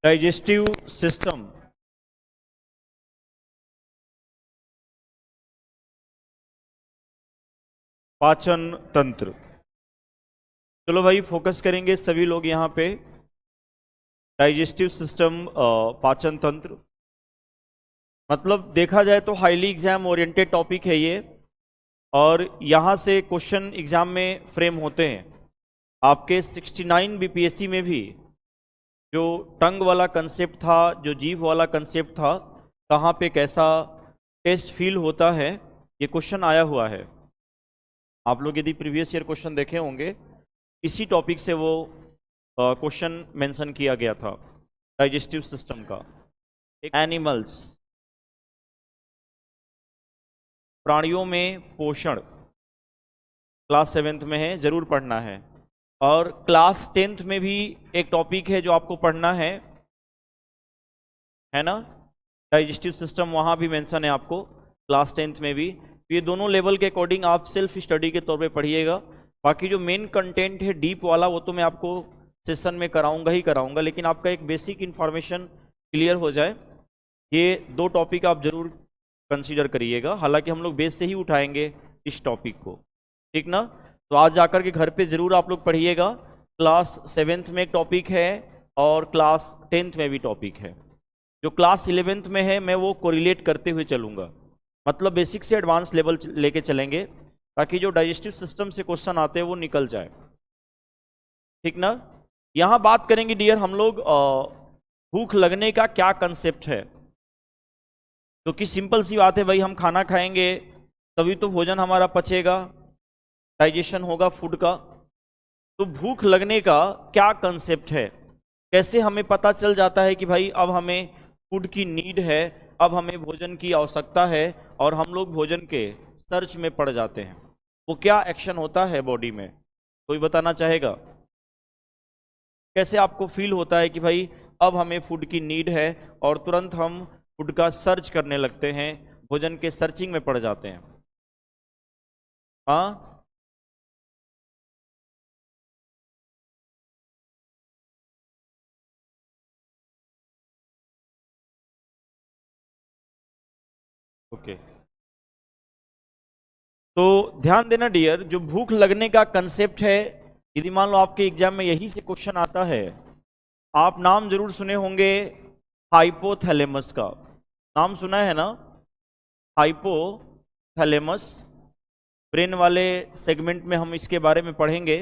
Digestive system, पाचन तंत्र। चलो भाई फोकस करेंगे सभी लोग यहाँ पे। डाइजेस्टिव सिस्टम, पाचन तंत्र, मतलब देखा जाए तो हाईली एग्जाम ओरिएंटेड टॉपिक है ये, और यहाँ से क्वेश्चन एग्जाम में फ्रेम होते हैं। आपके 69 बीपीएससी में भी जो टंग वाला कंसेप्ट था, जो जीभ वाला कंसेप्ट था, कहाँ पे कैसा टेस्ट फील होता है, ये क्वेश्चन आया हुआ है। आप लोग यदि प्रीवियस ईयर क्वेश्चन देखे होंगे, इसी टॉपिक से वो क्वेश्चन मेंशन किया गया था डाइजेस्टिव सिस्टम का। एनिमल्स, प्राणियों में पोषण, क्लास 7th में है, जरूर पढ़ना है। और क्लास 10th में भी एक टॉपिक है जो आपको पढ़ना है ना, डाइजेस्टिव सिस्टम, वहाँ भी मेंशन है आपको क्लास 10th में भी। ये दोनों लेवल के अकॉर्डिंग आप सेल्फ स्टडी के तौर पे पढ़िएगा। बाकी जो मेन कंटेंट है डीप वाला, वो तो मैं आपको सेशन में कराऊंगा ही कराऊंगा, लेकिन आपका एक बेसिक इन्फॉर्मेशन क्लियर हो जाए, ये दो टॉपिक आप जरूर कंसीडर करिएगा। हालांकि हम लोग बेस से ही उठाएंगे इस टॉपिक को, ठीक ना। तो आज जाकर के घर पे ज़रूर आप लोग पढ़िएगा। क्लास 7th में एक टॉपिक है और क्लास 10th में भी टॉपिक है। जो क्लास 11th में है मैं वो कोरिलेट करते हुए चलूँगा, मतलब बेसिक से एडवांस लेवल लेके चलेंगे, ताकि जो डाइजेस्टिव सिस्टम से क्वेश्चन आते हैं वो निकल जाए, ठीक ना। यहाँ बात करेंगे डियर हम लोग भूख लगने का क्या कंसेप्ट है। तो कि सिंपल सी बात है भाई, हम खाना खाएंगे तभी तो भोजन हमारा पचेगा, डाइजेशन होगा फूड का। तो भूख लगने का क्या कंसेप्ट है, कैसे हमें पता चल जाता है कि भाई अब हमें फूड की नीड है, अब हमें भोजन की आवश्यकता है, और हम लोग भोजन के सर्च में पड़ जाते हैं। वो क्या एक्शन होता है बॉडी में, कोई बताना चाहेगा? कैसे आपको फील होता है कि भाई अब हमें फूड की नीड है और तुरंत हम फूड का सर्च करने लगते हैं, भोजन के सर्चिंग में पड़ जाते हैं? हाँ, ओके। तो ध्यान देना डियर, जो भूख लगने का कंसेप्ट है, यदि मान लो आपके एग्जाम में यही से क्वेश्चन आता है, आप नाम जरूर सुने होंगे हाइपोथैलेमस का। नाम सुना है ना, हाइपोथैलेमस। ब्रेन वाले सेगमेंट में हम इसके बारे में पढ़ेंगे।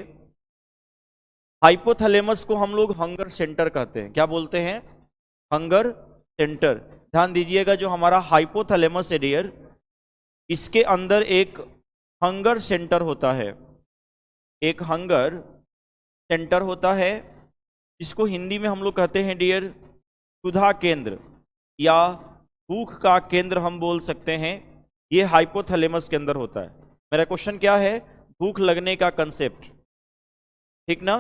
हाइपोथैलेमस को हम लोग हंगर सेंटर कहते हैं। क्या बोलते हैं? Hunger centre. ध्यान दीजिएगा, जो हमारा हाइपोथैलेमस है डियर, इसके अंदर एक हंगर सेंटर होता है, एक हंगर सेंटर होता है, जिसको हिंदी में हम लोग कहते हैं डियर क्षुधा केंद्र, या भूख का केंद्र हम बोल सकते हैं। ये हाइपोथैलेमस के अंदर होता है। मेरा क्वेश्चन क्या है? भूख लगने का कंसेप्ट, ठीक ना।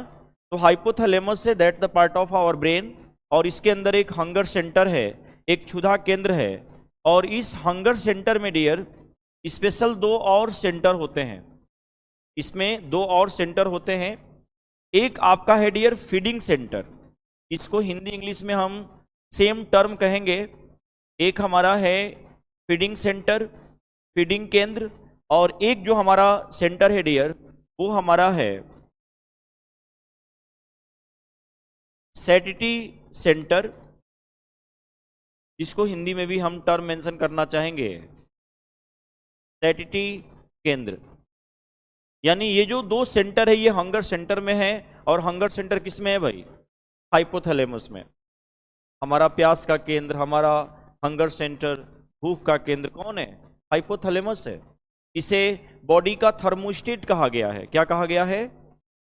तो हाइपोथैलेमस से that the part of our brain, और इसके अंदर एक हंगर सेंटर है, एक क्षुधा केंद्र है। और इस हंगर सेंटर में डियर स्पेशल दो और सेंटर होते हैं। इसमें दो और सेंटर होते हैं। एक आपका है डियर फीडिंग सेंटर, इसको हिंदी इंग्लिश में हम सेम टर्म कहेंगे। एक हमारा है फीडिंग सेंटर, फीडिंग केंद्र, और एक जो हमारा सेंटर है डियर, वो हमारा है सैटिटी सेंटर, जिसको हिंदी में भी हम टर्म मेंशन करना चाहेंगे सैटिटी केंद्र। यानी ये जो दो सेंटर है, ये हंगर सेंटर में है, और हंगर सेंटर किस में है भाई? हाइपोथैलेमस में। हमारा प्यास का केंद्र, हमारा हंगर सेंटर, भूख का केंद्र कौन है? हाइपोथैलेमस है। इसे बॉडी का थर्मोस्टेट कहा गया है। क्या कहा गया है?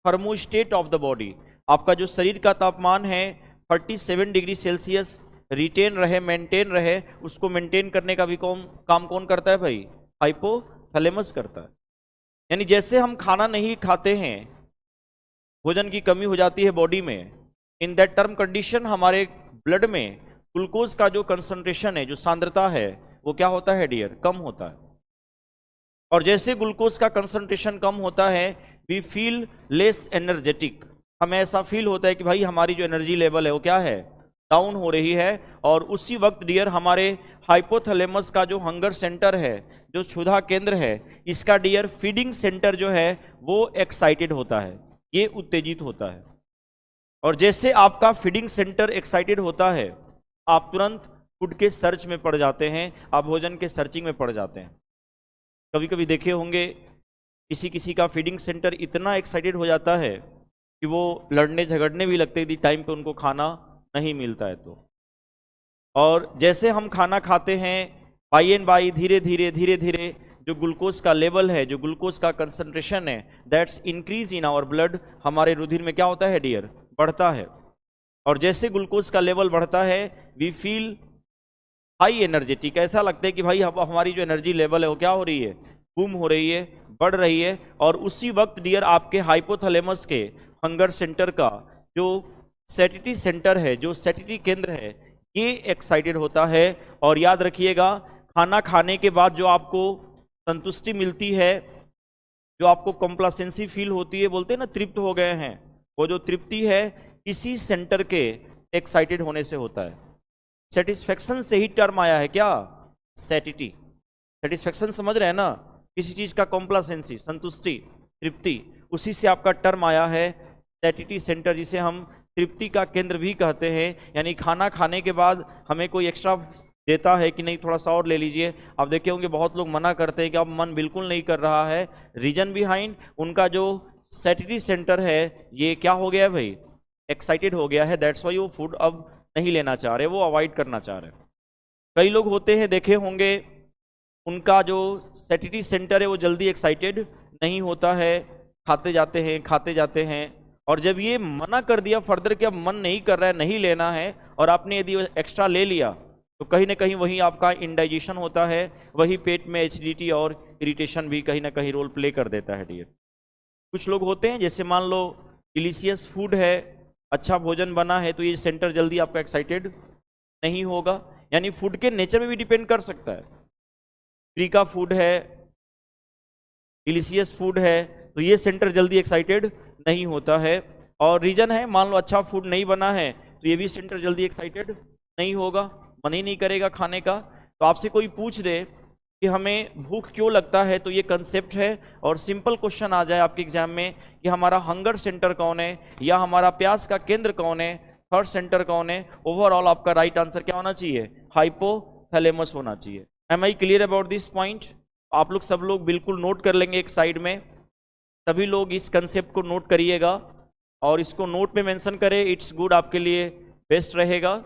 Thermostat of the body. आपका जो शरीर का तापमान है 37 डिग्री सेल्सियस रिटेन रहे, मेंटेन रहे, उसको मेंटेन करने का भी काम कौन करता है भाई? हाइपोथैलेमस करता है। यानी जैसे हम खाना नहीं खाते हैं, भोजन की कमी हो जाती है बॉडी में, इन दैट टर्म कंडीशन हमारे ब्लड में ग्लूकोज का जो कंसंट्रेशन है, जो सांद्रता है, वो क्या होता है डियर? कम होता है। और जैसे ग्लूकोज का कंसंट्रेशन कम होता है, वी फील लेस एनर्जेटिक। हमें ऐसा फील होता है कि भाई हमारी जो एनर्जी लेवल है वो क्या है? डाउन हो रही है, और उसी वक्त डियर हमारे हाइपोथैलेमस का जो हंगर सेंटर है, जो क्षुधा केंद्र है, इसका डियर फीडिंग सेंटर जो है वो एक्साइटेड होता है, ये उत्तेजित होता है। और जैसे आपका फीडिंग सेंटर एक्साइटेड होता है, आप तुरंत फूड के सर्च में पड़ जाते हैं, आप भोजन के सर्चिंग में पड़ जाते हैं। कभी कभी देखे होंगे किसी किसी का फीडिंग सेंटर इतना एक्साइटेड हो जाता है कि वो लड़ने झगड़ने भी लगते हैं टाइम पे उनको खाना नहीं मिलता है तो। और जैसे हम खाना खाते हैं, बाई एंड बाई धीरे धीरे जो ग्लूकोज का लेवल है, जो ग्लूकोज का कंसंट्रेशन है, that's increase in our blood, हमारे रुधिर में क्या होता है डियर, बढ़ता है। और जैसे ग्लूकोज का लेवल बढ़ता है, वी फील हाई एनर्जेटिक, ऐसा लगता है कि भाई अब हमारी जो एनर्जी लेवल है वो क्या हो रही है, बूम हो रही है, बढ़ रही है। और उसी वक्त डियर आपके हाइपोथैलेमस के हंगर सेंटर का जो सैटिटी सेंटर है, जो सैटिटी केंद्र है, ये एक्साइटेड होता है। और याद रखिएगा, खाना खाने के बाद जो आपको संतुष्टि मिलती है, जो आपको कॉम्प्लासेंसी फील होती है, बोलते हैं ना तृप्त हो गए हैं, वो जो तृप्ति है इसी सेंटर के एक्साइटेड होने से होता है। सेटिस्फेक्शन से ही टर्म आया है क्या, सैटिटी। सेटिस्फेक्शन समझ रहे हैं ना, किसी चीज का कॉम्प्लासेंसी, संतुष्टि, तृप्ति, उसी से आपका टर्म आया है सैटिटी सेंटर, जिसे हम तृप्ति का केंद्र भी कहते हैं। यानी खाना खाने के बाद हमें कोई एक्स्ट्रा देता है कि नहीं थोड़ा सा और ले लीजिए, आप देखे होंगे बहुत लोग मना करते हैं कि अब मन बिल्कुल नहीं कर रहा है। रीजन बिहाइंड उनका जो सैटिटी सेंटर है ये क्या हो गया है भाई, एक्साइटेड हो गया है, दैट्स वाई वो फूड अब नहीं लेना चाह रहे, वो अवॉइड करना चाह रहे। कई लोग होते हैं देखे होंगे, उनका जो सैटिटी सेंटर है वो जल्दी एक्साइटेड नहीं होता है, खाते जाते हैं, और जब ये मना कर दिया फर्दर कि अब मन नहीं कर रहा है, नहीं लेना है, और आपने यदि एक्स्ट्रा ले लिया, तो कहीं ना कहीं वही आपका इंडाइजेशन होता है, वही पेट में एसिडिटी और इरिटेशन भी कहीं ना कहीं रोल प्ले कर देता है डियर। कुछ लोग होते हैं जैसे मान लो डिलीशियस फूड है, अच्छा भोजन बना है, तो ये सेंटर जल्दी आपका एक्साइटेड नहीं होगा। यानी फूड के नेचर में भी डिपेंड कर सकता है, फ्री का फूड है, डिलीशियस फूड है, तो ये सेंटर जल्दी एक्साइटेड नहीं होता है। और रीजन है, मान लो अच्छा फूड नहीं बना है, तो ये भी सेंटर जल्दी एक्साइटेड नहीं होगा, मन ही नहीं करेगा खाने का। तो आपसे कोई पूछ दे कि हमें भूख क्यों लगता है, तो ये कंसेप्ट है, और सिंपल क्वेश्चन आ जाए आपके एग्जाम में कि हमारा हंगर सेंटर कौन है या हमारा प्यास का केंद्र कौन है, थर्ड सेंटर कौन है, ओवरऑल आपका राइट आंसर क्या होना चाहिए, हाइपोथैलेमस होना चाहिए। Am I clear about this point? आप लोग सब लोग बिल्कुल नोट कर लेंगे एक साइड में, सभी लोग इस कंसेप्ट को नोट करिएगा और इसको नोट में मेंशन करें, इट्स गुड, आपके लिए बेस्ट रहेगा।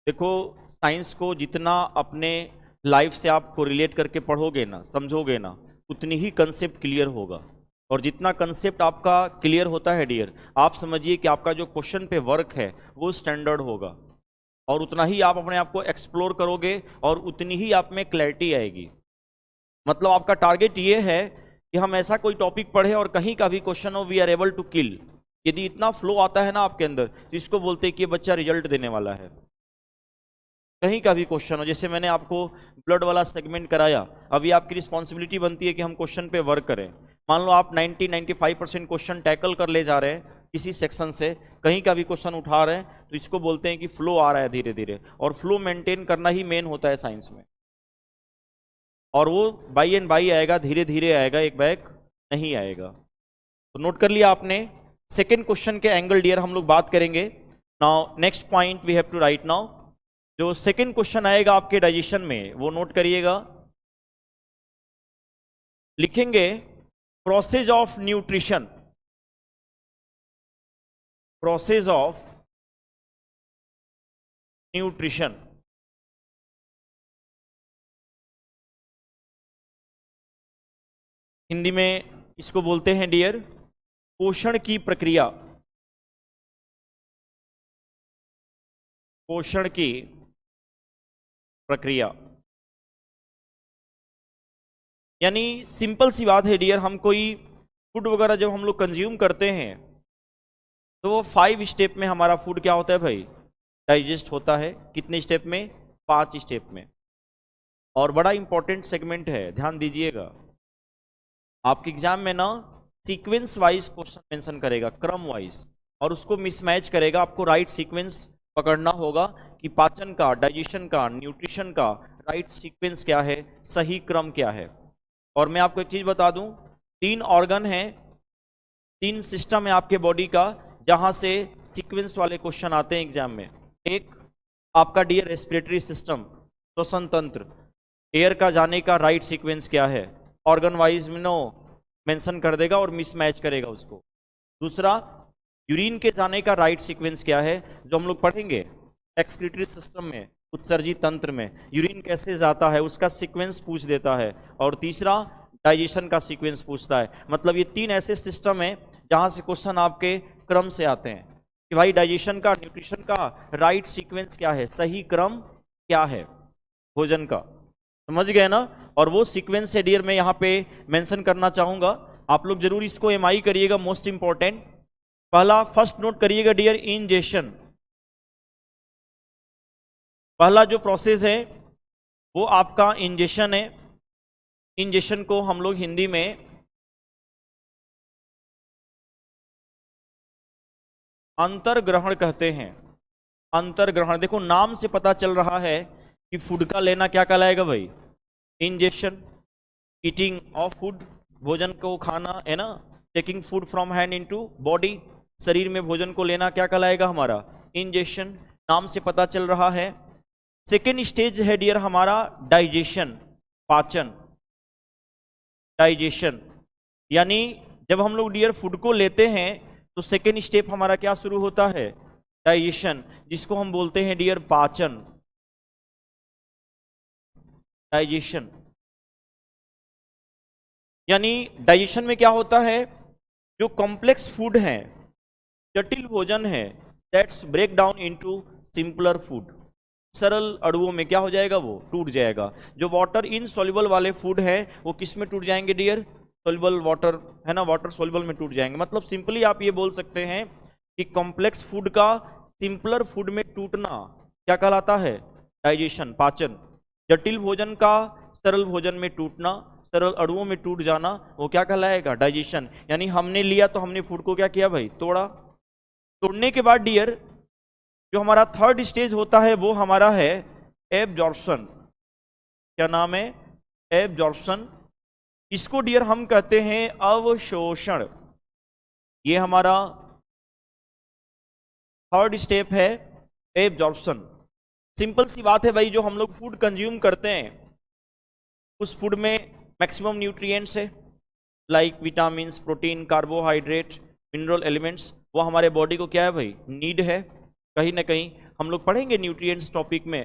देखो, साइंस को जितना अपने लाइफ से आप रिलेट करके पढ़ोगे ना, समझोगे ना, उतनी ही कंसेप्ट क्लियर होगा। और जितना कंसेप्ट आपका क्लियर होता है डियर, आप समझिए कि आपका जो क्वेश्चन पे वर्क है वो स्टैंडर्ड होगा, और उतना ही आप अपने आप को एक्सप्लोर करोगे और उतनी ही आप में क्लैरिटी आएगी। मतलब आपका टारगेट ये है कि हम ऐसा कोई टॉपिक पढ़े और कहीं का भी क्वेश्चन हो, we are able to kill. यदि इतना फ्लो आता है ना आपके अंदर, तो इसको बोलते हैं कि ये बच्चा रिजल्ट देने वाला है। कहीं का भी क्वेश्चन हो, जैसे मैंने आपको ब्लड वाला सेगमेंट कराया, अभी आपकी रिस्पॉन्सिबिलिटी बनती है कि हम क्वेश्चन पे वर्क करें। मान लो आप 90-95% क्वेश्चन टैकल कर ले जा रहे हैं किसी सेक्शन से, कहीं का भी क्वेश्चन उठा रहे हैं, तो इसको बोलते हैं कि फ्लो आ रहा है धीरे धीरे, और फ्लो मेंटेन करना ही मेन होता है साइंस में। और वो बाई एंड बाई आएगा, धीरे धीरे आएगा, एक बैग नहीं आएगा। तो नोट कर लिया आपने। सेकेंड क्वेश्चन के एंगल डियर हम लोग बात करेंगे। Now next point we have to write now. जो सेकेंड क्वेश्चन आएगा आपके डाइजेशन में, वो नोट करिएगा, लिखेंगे process of nutrition, process of nutrition. Hindi में इसको बोलते हैं डियर पोषण की प्रक्रिया, पोषण की प्रक्रिया। यानी सिंपल सी बात है डियर, हम कोई फूड वगैरह जब हम लोग कंज्यूम करते हैं, तो वो 5 स्टेप में हमारा फूड क्या होता है भाई, डाइजेस्ट होता है। कितने स्टेप में? 5 स्टेप में। और बड़ा इंपॉर्टेंट सेगमेंट है, ध्यान दीजिएगा। आपके एग्जाम में ना सीक्वेंस वाइज क्वेश्चन मेंशन करेगा, क्रम वाइज, और उसको मिसमैच करेगा। आपको राइट सीक्वेंस पकड़ना होगा कि पाचन का, डाइजेशन का, न्यूट्रिशन का राइट सीक्वेंस क्या है, सही क्रम क्या है। और मैं आपको एक चीज बता दूं, 3 ऑर्गन है, 3 सिस्टम है आपके बॉडी का जहां से सीक्वेंस वाले क्वेश्चन आते हैं एग्जाम में। एक आपका डियर रेस्पिरेटरी सिस्टम, श्वसन तंत्र, एयर का जाने का राइट सीक्वेंस क्या है, ऑर्गन वाइज में नो मेंशन कर देगा और मिसमैच करेगा उसको। दूसरा, यूरिन के जाने का राइट सीक्वेंस क्या है, जो हम लोग पढ़ेंगे एक्सक्रीटरी सिस्टम में, उत्सर्जी तंत्र में यूरिन कैसे जाता है उसका सीक्वेंस पूछ देता है। और तीसरा, डाइजेशन का सीक्वेंस पूछता है। मतलब ये 3 ऐसे सिस्टम हैं जहां से क्वेश्चन आपके क्रम से आते हैं कि भाई डाइजेशन का, न्यूट्रिशन का राइट सीक्वेंस क्या है, सही क्रम क्या है भोजन का। समझ गए ना? और वो सीक्वेंस है डियर मैं यहाँ पे मेंशन करना चाहूंगा। आप लोग जरूर इसको एमआई करिएगा, मोस्ट इंपॉर्टेंट। पहला फर्स्ट नोट करिएगा डियर, इंजेशन। पहला जो प्रोसेस है वो आपका इंजेशन है। इंजेशन को हम लोग हिंदी में अंतर्ग्रहण कहते हैं। अंतर्ग्रहण, देखो नाम से पता चल रहा है कि फूड का लेना क्या कहलाएगा भाई, इंजेशन। ईटिंग ऑफ फूड, भोजन को खाना है ना, taking food from hand into body, शरीर में भोजन को लेना क्या कहलाएगा हमारा, इंजेशन। नाम से पता चल रहा है। सेकेंड स्टेज है डियर हमारा डाइजेशन, पाचन, डाइजेशन। यानी जब हम लोग डियर फूड को लेते हैं तो सेकेंड स्टेप हमारा क्या शुरू होता है, डाइजेशन, जिसको हम बोलते हैं डियर पाचन, डाइजेशन। यानी डाइजेशन में क्या होता है, जो कॉम्प्लेक्स फूड है, जटिल भोजन है, that's break down into simpler food. सरल अणुओं में क्या हो जाएगा, वो टूट जाएगा। जो वाटर इनसॉल्युबल वाले फूड है वो किस में टूट जाएंगे डियर, सोल्युबल वाटर है ना, वाटर सोल्युबल में टूट जाएंगे। मतलब सिंपली आप ये बोल सकते हैं कि कॉम्प्लेक्स फूड का सिंपलर फूड में टूटना क्या कहलाता है, डाइजेशन, पाचन। जटिल भोजन का सरल भोजन में टूटना, सरल अणुओं में टूट जाना, वो क्या कहलाएगा, डाइजेशन। यानी हमने लिया तो हमने फूड को क्या किया भाई, तोड़ा। तोड़ने के बाद डियर जो हमारा थर्ड स्टेज होता है वो हमारा है एब्जॉर्प्शन। क्या नाम है, एब्जॉर्प्शन। इसको डियर हम कहते हैं अवशोषण। ये हमारा थर्ड स्टेप है, एब्जॉर्प्शन। सिंपल सी बात है भाई, जो हम लोग फूड कंज्यूम करते हैं उस फूड में मैक्सिमम न्यूट्रिएंट्स है, like vitamins, protein, carbohydrate, mineral elements. वो हमारे बॉडी को क्या है भाई, नीड है। कहीं ना कहीं हम लोग पढ़ेंगे न्यूट्रिएंट्स टॉपिक में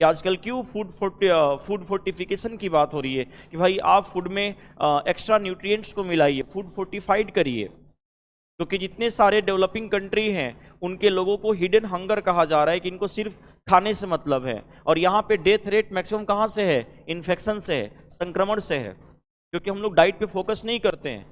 कि आजकल क्यों फूड फोर्टिफिकेशन की बात हो रही है कि भाई आप फूड में एक्स्ट्रा न्यूट्रिएंट्स को मिलाइए, फूड फोर्टिफाइड करिए। क्योंकि जितने सारे डेवलपिंग कंट्री हैं उनके लोगों को हिडन हंगर कहा जा रहा है कि इनको सिर्फ खाने से मतलब है। और यहाँ पे डेथ रेट मैक्सिमम कहाँ से है, इन्फेक्शन से है, संक्रमण से है। क्योंकि हम लोग डाइट पे फोकस नहीं करते हैं,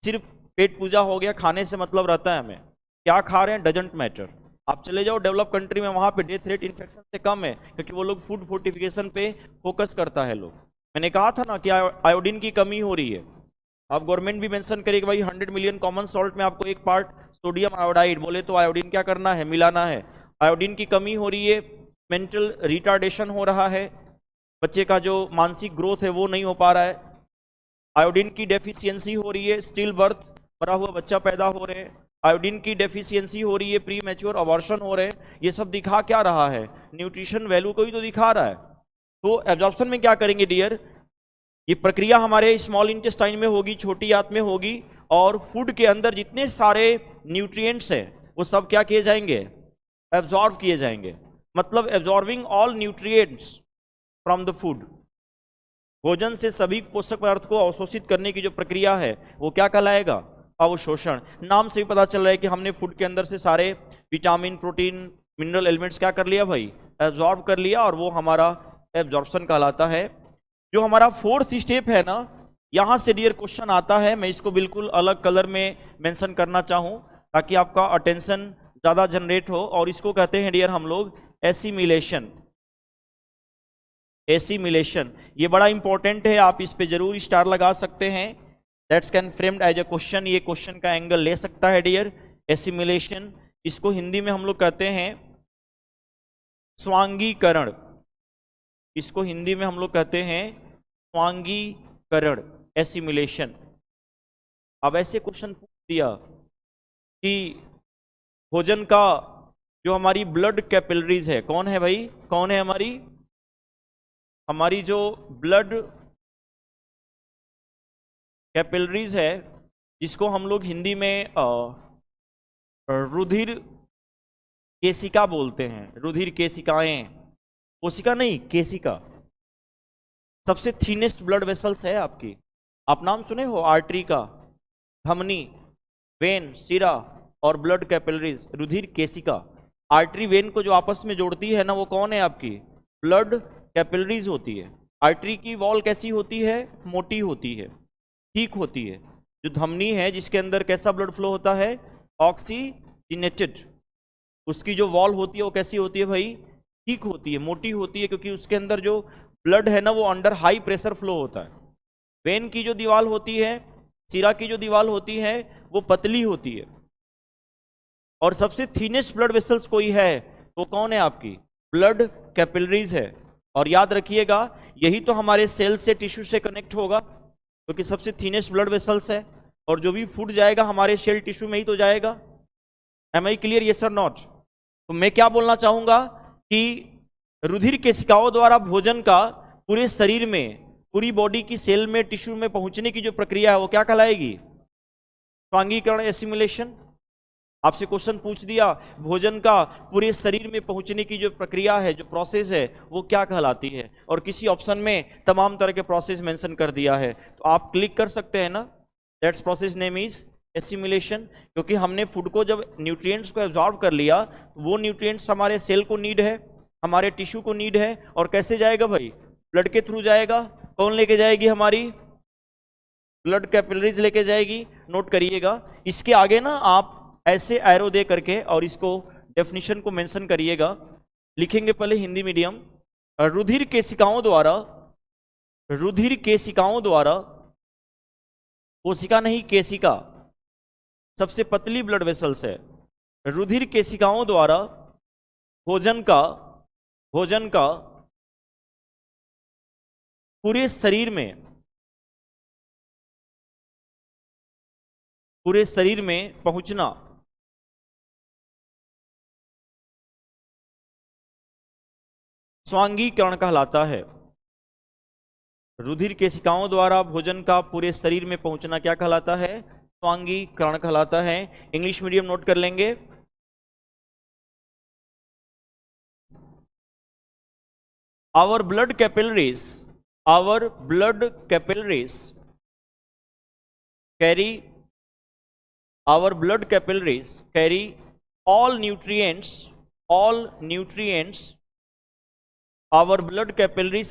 सिर्फ पेट पूजा हो गया, खाने से मतलब रहता है हमें, क्या खा रहे हैं डजंट मैटर। आप चले जाओ डेवलप कंट्री में, वहाँ पे डेथ रेट इन्फेक्शन से कम है क्योंकि वो लोग फूड फोर्टिफिकेशन पे फोकस करता है लोग। मैंने कहा था ना कि आयोडीन की कमी हो रही है। अब गवर्नमेंट भी मेंशन करेगी भाई 100 मिलियन कॉमन सॉल्ट में आपको 1 पार्ट सोडियम आयोडाइड, बोले तो आयोडीन क्या करना है, मिलाना है। आयोडीन की कमी हो रही है, मेंटल रिटार्डेशन हो रहा है, बच्चे का जो मानसिक ग्रोथ है वो नहीं हो पा रहा है। आयोडीन की डेफिशिएंसी हो रही है, स्टिल बर्थ, मरा हुआ बच्चा पैदा हो रहे हैं। आयोडीन की डेफिशिएंसी हो रही है, प्री मैच्योर अबॉर्शन हो रहे हैं। ये सब दिखा क्या रहा है, न्यूट्रिशन वैल्यू को ही तो दिखा रहा है। तो एब्जॉर्प्शन में क्या करेंगे डियर, ये प्रक्रिया हमारे स्मॉल इंटेस्टाइन में होगी, छोटी आंत में होगी, और फूड के अंदर जितने सारे न्यूट्रिएंट्स हैं वो सब क्या किए जाएंगे, एब्जॉर्ब किए जाएंगे। मतलब absorbing all nutrients from the food. भोजन से सभी पोषक पदार्थ को अवशोषित करने की जो प्रक्रिया है वो क्या कहलाएगा, अवशोषण। नाम से भी पता चल रहा है कि हमने फूड के अंदर से सारे विटामिन, प्रोटीन, मिनरल एलिमेंट्स क्या कर लिया भाई, एब्जॉर्ब कर लिया, और वो हमारा एब्जॉर्प्शन कहलाता है। जो हमारा फोर्थ स्टेप है ना, यहां से डियर क्वेश्चन आता है, मैं इसको बिल्कुल अलग कलर में मेंशन करना चाहूं। ताकि आपका अटेंशन ज़्यादा जनरेट हो, और इसको कहते हैं डियर हम लोग एसिमिलेशन। एसिमिलेशन ये बड़ा इंपॉर्टेंट है, आप इस पे जरूर स्टार लगा सकते हैं। That's can framed as a question, ये क्वेश्चन का एंगल ले सकता है डियर। एसिमिलेशन, इसको हिंदी में हम लोग कहते हैं स्वांगीकरण। इसको हिंदी में हम लोग कहते हैं स्वांगीकरण, एसिमिलेशन। अब ऐसे क्वेश्चन पूछ दिया कि भोजन का जो हमारी ब्लड कैपिलरीज है, कौन है भाई, कौन है हमारी जो ब्लड कैपिलरीज है, जिसको हम लोग हिंदी में रुधिर केशिका बोलते हैं। रुधिर केशिकाएं, कोशिका नहीं केशिका। सबसे थीनेस्ट ब्लड वेसल्स है आपकी, आप नाम सुने हो आर्टरी का, धमनी, वेन, सिरा और ब्लड कैपिलरीज, रुधिर केशिका। आर्टरी वेन को जो आपस में जोड़ती है ना, वो कौन है आपकी, ब्लड कैपिलरीज होती है। आर्टरी की वॉल कैसी होती है, मोटी होती है, ठीक होती है। जो धमनी है जिसके अंदर कैसा ब्लड फ्लो होता है, ऑक्सीजनेटेड, उसकी जो वॉल होती है वो कैसी होती है भाई, ठीक होती है, मोटी होती है, क्योंकि उसके अंदर जो ब्लड है ना वो अंडर हाई प्रेशर फ्लो होता है। वेन की जो दीवार होती है, सिरा की जो दीवार होती है, वो पतली होती है। और सबसे थीनेस्ट ब्लड वेसल्स कोई है तो कौन है आपकी, ब्लड कैपिलरीज है। और याद रखिएगा यही तो हमारे सेल से टिश्यू से कनेक्ट होगा, क्योंकि सबसे थीनेस्ट ब्लड वेसल्स है, और जो भी फूड जाएगा हमारे सेल टिश्यू में ही तो जाएगा। एम आई क्लियर, यस और नॉट? तो मैं क्या बोलना चाहूंगा कि रुधिर केशिकाओं द्वारा भोजन का पूरे शरीर में, पूरी बॉडी की सेल में, टिश्यू में पहुंचने की जो प्रक्रिया है वो क्या कहलाएगी, स्वांगीकरण, एसिमिलेशन। आपसे क्वेश्चन पूछ दिया भोजन का पूरे शरीर में पहुंचने की जो प्रक्रिया है, जो प्रोसेस है, वो क्या कहलाती है, और किसी ऑप्शन में तमाम तरह के प्रोसेस मेंशन कर दिया है, तो आप क्लिक कर सकते हैं ना, that's process name is assimilation. क्योंकि हमने फूड को जब न्यूट्रिएंट्स को एब्जॉर्ब कर लिया, तो वो न्यूट्रिएंट्स हमारे सेल को नीड है, हमारे टिश्यू को नीड है, और कैसे जाएगा भाई, ब्लड के थ्रू जाएगा। कौन लेके जाएगी, हमारी ब्लड कैपिलरीज लेके जाएगी। नोट करिएगा, इसके आगे ना आप ऐसे एरो दे करके और इसको डेफिनेशन को मेंशन करिएगा। लिखेंगे पहले हिंदी मीडियम, रुधिर केशिकाओं द्वारा, रुधिर केशिकाओं द्वारा, कोशिका नहीं केशिका, सबसे पतली ब्लड वेसल्स है, रुधिर केशिकाओं द्वारा भोजन का पूरे शरीर में पहुंचना स्वांगीकरण कहलाता है। रुधिर केशिकाओं द्वारा भोजन का पूरे शरीर में पहुंचना क्या कहलाता है, स्वांगीकरण कहलाता है। इंग्लिश मीडियम नोट कर लेंगे। Our blood capillaries carry all nutrients. Our blood capillaries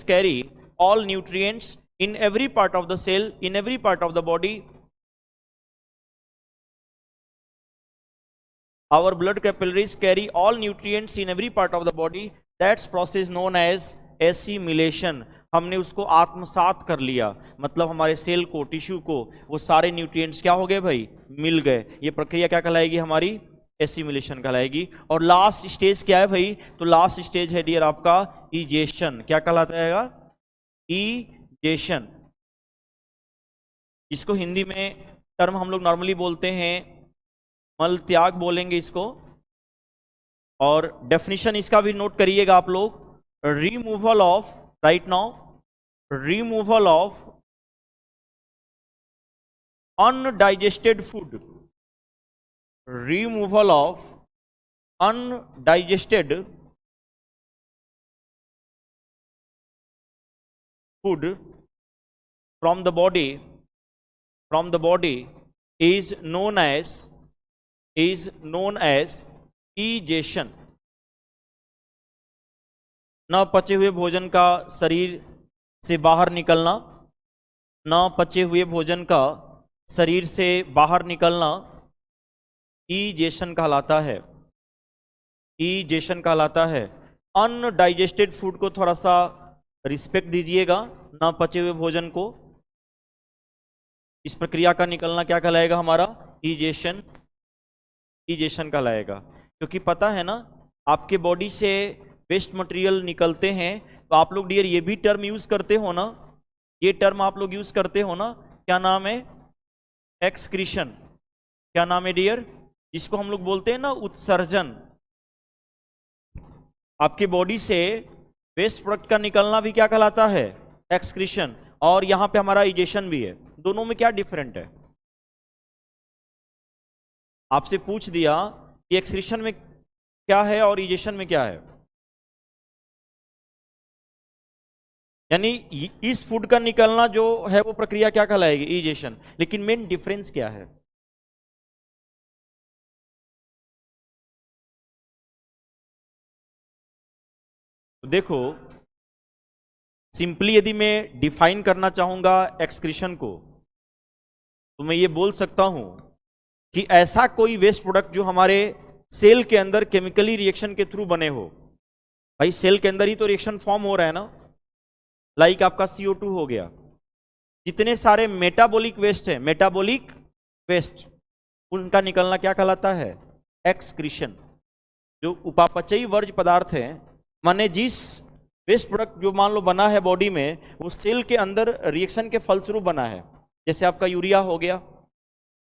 carry all nutrients in every part of the cell, in every part of the body. Our blood capillaries carry all nutrients in every part of the body. That's process known as assimilation. हमने उसको आत्मसात कर लिया, मतलब हमारे cell को, tissue को वो सारे न्यूट्रिएंट्स क्या हो गए भाई, मिल गए। ये प्रक्रिया क्या कहलाएगी, हमारी एसिमिलेशन कहलाएगी। और लास्ट स्टेज क्या है भाई, तो लास्ट स्टेज है डियर आपका इजेशन। क्या कहलाता है, इजेशन। इसको हिंदी में टर्म हम लोग नॉर्मली बोलते हैं मल त्याग बोलेंगे इसको। और डेफिनेशन इसका भी नोट करिएगा आप लोग, removal of, right now, removal of undigested food, removal of undigested food from the body is known as egestion। न पचे हुए भोजन का शरीर से बाहर निकलना, न पचे हुए भोजन का शरीर से बाहर निकलना ईजेशन कहलाता है, ईजेशन कहलाता है। अनडाइजेस्टेड फूड को थोड़ा सा रिस्पेक्ट दीजिएगा, ना पचे हुए भोजन को। इस प्रक्रिया का निकलना क्या कहलाएगा हमारा? ईजेशन, ईजेशन कहलाएगा। क्योंकि पता है ना, आपके बॉडी से वेस्ट मटेरियल निकलते हैं, तो आप लोग डियर ये भी टर्म यूज करते हो ना, ये टर्म आप लोग यूज करते हो ना, क्या नाम है? एक्सक्रीशन। क्या नाम है डियर? जिसको हम लोग बोलते हैं ना उत्सर्जन। आपके बॉडी से वेस्ट प्रोडक्ट का निकलना भी क्या कहलाता है? एक्सक्रीशन। और यहां पे हमारा इजेशन भी है। दोनों में क्या डिफरेंट है? आपसे पूछ दिया कि एक्सक्रीशन में क्या है और इजेशन में क्या है, यानी इस फूड का निकलना जो है वो प्रक्रिया क्या कहलाएगी? इजेशन। लेकिन मेन डिफरेंस क्या है? तो देखो, सिंपली यदि मैं डिफाइन करना चाहूंगा एक्सक्रीशन को, तो मैं ये बोल सकता हूं कि ऐसा कोई वेस्ट प्रोडक्ट जो हमारे सेल के अंदर केमिकली रिएक्शन के थ्रू बने हो। भाई सेल के अंदर ही तो रिएक्शन फॉर्म हो रहा है ना, लाइक आपका CO2 हो गया। जितने सारे मेटाबॉलिक वेस्ट है, मेटाबॉलिक वेस्ट, उनका निकलना क्या कहलाता है? एक्सक्रीशन। जो उपापचयी वर्ज्य पदार्थ है, माने जिस वेस्ट प्रोडक्ट जो मान लो बना है बॉडी में, वो सेल के अंदर रिएक्शन के फलस्वरूप बना है। जैसे आपका यूरिया हो गया,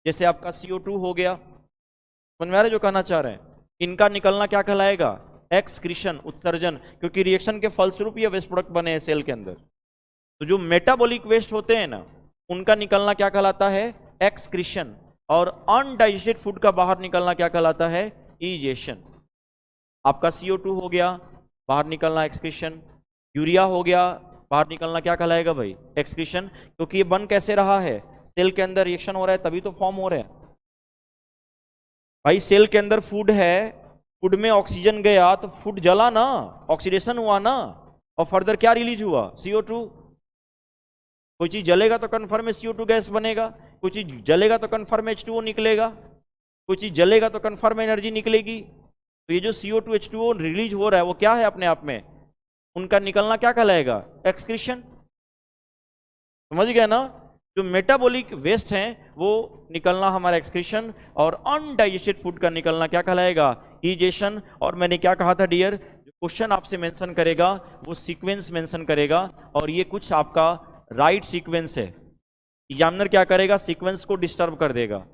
जैसे आपका CO2 हो गया। समझ में आ रहा है जो कहना चाह रहे हैं? इनका निकलना क्या कहलाएगा? एक्सक्रीशन, उत्सर्जन। क्योंकि रिएक्शन के फलस्वरूप ये वेस्ट प्रोडक्ट बने हैं सेल के अंदर। तो जो मेटाबॉलिक वेस्ट होते हैं ना, उनका निकलना क्या कहलाता है? एक्सक्रीशन। और अनडाइजेस्टेड फूड का बाहर निकलना क्या कहलाता है? इजेशन। आपका CO2 हो गया, बाहर निकलना एक्सक्रीशन। यूरिया हो गया, बाहर निकलना क्या कहलाएगा भाई? एक्सक्रीशन। क्योंकि ये बन कैसे रहा है? सेल के अंदर रिएक्शन हो रहा है, तभी तो फॉर्म हो रहा है। भाई सेल के अंदर फूड है, फूड में ऑक्सीजन गया तो फूड जला ना, ऑक्सीडेशन हुआ ना, और फर्दर क्या रिलीज हुआ? CO2। कोई चीज जलेगा तो कन्फर्म में CO2 गैस बनेगा, कोई चीज जलेगा तो कन्फर्म में H2O निकलेगा, कोई चीज जलेगा तो कन्फर्म में एनर्जी निकलेगी। तो ये जो CO2 H2O रिलीज हो रहा है वो क्या है अपने आप में? उनका निकलना क्या कहलाएगा? एक्सक्रीशन। समझ गया ना? जो मेटाबॉलिक वेस्ट हैं वो निकलना हमारा एक्सक्रीशन, और अनडाइजेस्टेड फूड का निकलना क्या कहलाएगा? इजेशन। और मैंने क्या कहा था डियर, जो क्वेश्चन आपसे मेंशन करेगा वो सीक्वेंस मेंशन करेगा, और ये कुछ आपका राइट सीक्वेंस है। एग्जामिनर क्या करेगा? सीक्वेंस को डिस्टर्ब कर देगा,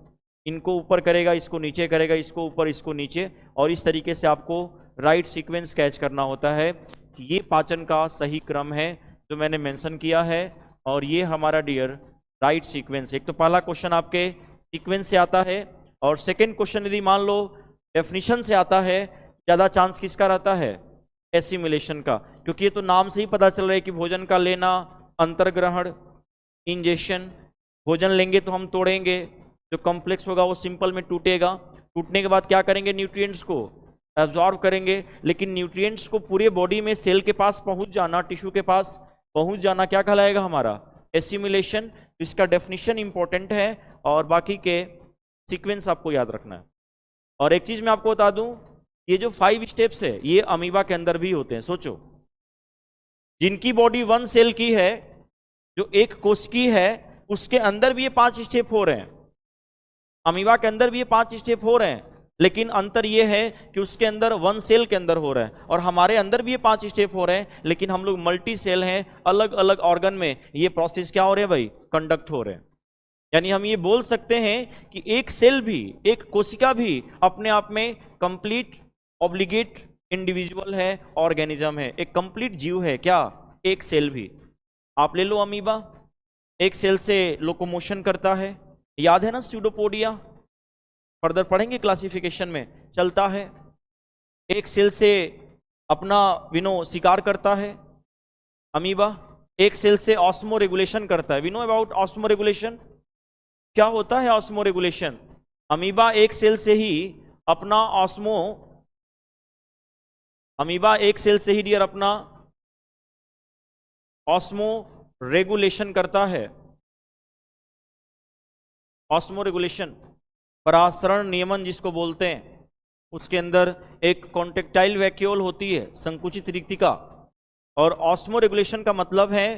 इनको ऊपर करेगा, इसको नीचे करेगा, इसको ऊपर, इसको नीचे, और इस तरीके से आपको राइट सीक्वेंस कैच करना होता है कि ये पाचन का सही क्रम है जो मैंने मेंशन किया है, और ये हमारा डियर राइट सीक्वेंस। एक तो पहला क्वेश्चन आपके सीक्वेंस से आता है, और सेकंड क्वेश्चन यदि मान लो डेफिनेशन से आता है, ज़्यादा चांस किसका रहता है? एसिमिलेशन का। क्योंकि ये तो नाम से ही पता चल रहा है कि भोजन का लेना, अंतर्ग्रहण, इंजेशन। भोजन लेंगे तो हम तोड़ेंगे, जो कॉम्प्लेक्स होगा वो सिंपल में टूटेगा, टूटने के बाद क्या करेंगे? न्यूट्रिएंट्स को एब्जॉर्ब करेंगे। लेकिन न्यूट्रिएंट्स को पूरे बॉडी में सेल के पास पहुंच जाना, टिश्यू के पास पहुंच जाना क्या कहलाएगा हमारा? एसिमिलेशन। इसका डेफिनेशन इंपॉर्टेंट है, और बाकी के सीक्वेंस आपको याद रखना है। और एक चीज मैं आपको बता दूं, ये जो 5 स्टेप्स है ये अमीबा के अंदर भी होते हैं। सोचो, जिनकी बॉडी 1 सेल की है, जो एक कोश की है, उसके अंदर भी ये 5 स्टेप हो रहे हैं। अमीबा के अंदर भी ये 5 स्टेप हो रहे हैं, लेकिन अंतर ये है कि उसके अंदर 1 सेल के अंदर हो रहा है, और हमारे अंदर भी ये 5 स्टेप हो रहे हैं, लेकिन हम लोग मल्टी सेल हैं, अलग अलग ऑर्गन में ये प्रोसेस क्या हो रहे हैं भाई? कंडक्ट हो रहे हैं। यानी हम ये बोल सकते हैं कि एक सेल भी, एक कोशिका भी अपने आप में कंप्लीट ऑब्लिगेट इंडिविजुअल है, ऑर्गेनिज्म है, एक कंप्लीट जीव है। क्या? एक सेल भी। आप ले लो अमीबा, एक सेल से लोकोमोशन करता है, याद है ना? स्यूडोपोडिया, फर्दर पढ़ेंगे क्लासिफिकेशन में, चलता है। एक सेल से अपना शिकार करता है अमीबा, एक सेल से ऑस्मो रेगुलेशन करता है। We know about osmoregulation. क्या होता है ऑस्मो रेगुलेशन? अमीबा एक सेल से ही अपना अमीबा एक सेल से ही डियर अपना ऑस्मो रेगुलेशन करता है। ऑस्मो रेगुलेशन परासरण नियमन जिसको बोलते हैं, उसके अंदर एक कॉन्टेक्टाइल वैक्यूल होती है, संकुचित रिक्तिका, और ऑस्मो रेगुलेशन का मतलब है,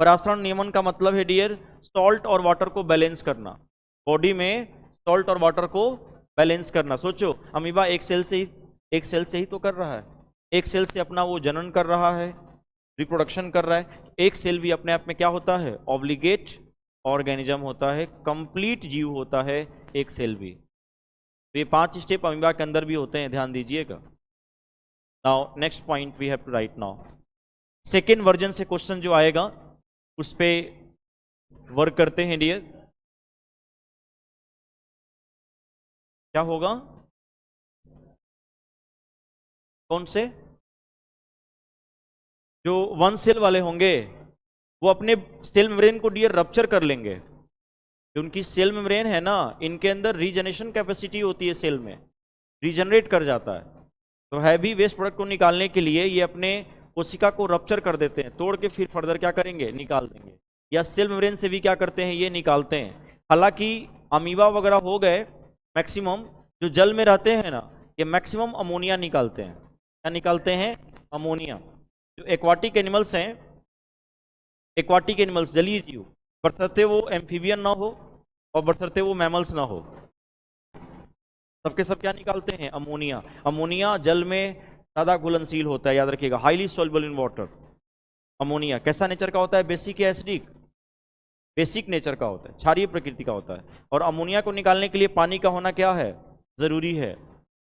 परासरण नियमन का मतलब है डियर सॉल्ट और वाटर को बैलेंस करना, बॉडी में सॉल्ट और वाटर को बैलेंस करना। सोचो अमीबा एक सेल से ही तो कर रहा है, एक सेल से अपना वो जनन कर रहा है, रिप्रोडक्शन कर रहा है। एक सेल भी अपने आप में क्या होता है, ऑब्लिगेट ऑर्गेनिज्म होता है, कंप्लीट जीव होता है एक सेल भी। तो ये 5 स्टेप अमीबा के अंदर भी होते हैं, ध्यान दीजिएगा। Now next point we have to write now. Second version से क्वेश्चन जो आएगा उस पे वर्क करते हैं डियर। क्या होगा, कौन से, जो 1 सेल वाले होंगे वो अपने सेल मेम्ब्रेन को डियर रप्चर कर लेंगे। जो उनकी सेल मेम्ब्रेन है ना, इनके अंदर रीजनरेशन कैपेसिटी होती है, सेल में रीजनरेट कर जाता है। तो हैवी वेस्ट प्रोडक्ट को निकालने के लिए ये अपने कोशिका को रप्चर कर देते हैं, तोड़ के फिर फर्दर क्या करेंगे, निकाल देंगे। या सेल मेम्ब्रेन से भी क्या करते हैं, ये निकालते हैं। हालांकि अमीबा वगैरह हो गए, मैक्सिमम जो जल में रहते हैं ना, ये मैक्सिमम अमोनिया निकालते हैं। क्या निकालते हैं, अमोनिया। जो एक्वाटिक एनिमल्स हैं, एक्वाटिक एनिमल्स जलीय जीव, बशर्ते वो एम्फीबियन ना हो और बशर्ते वो मैमल्स ना हो, सबके सब क्या निकालते हैं, अमोनिया। अमोनिया जल में ज़्यादा घुलनशील होता है, याद रखिएगा, highly soluble in water. Ammonia कैसा नेचर का होता है, बेसिक या एसिडिक, बेसिक नेचर का होता है, क्षारीय प्रकृति का होता है। और अमोनिया को निकालने के लिए पानी का होना क्या है, जरूरी है।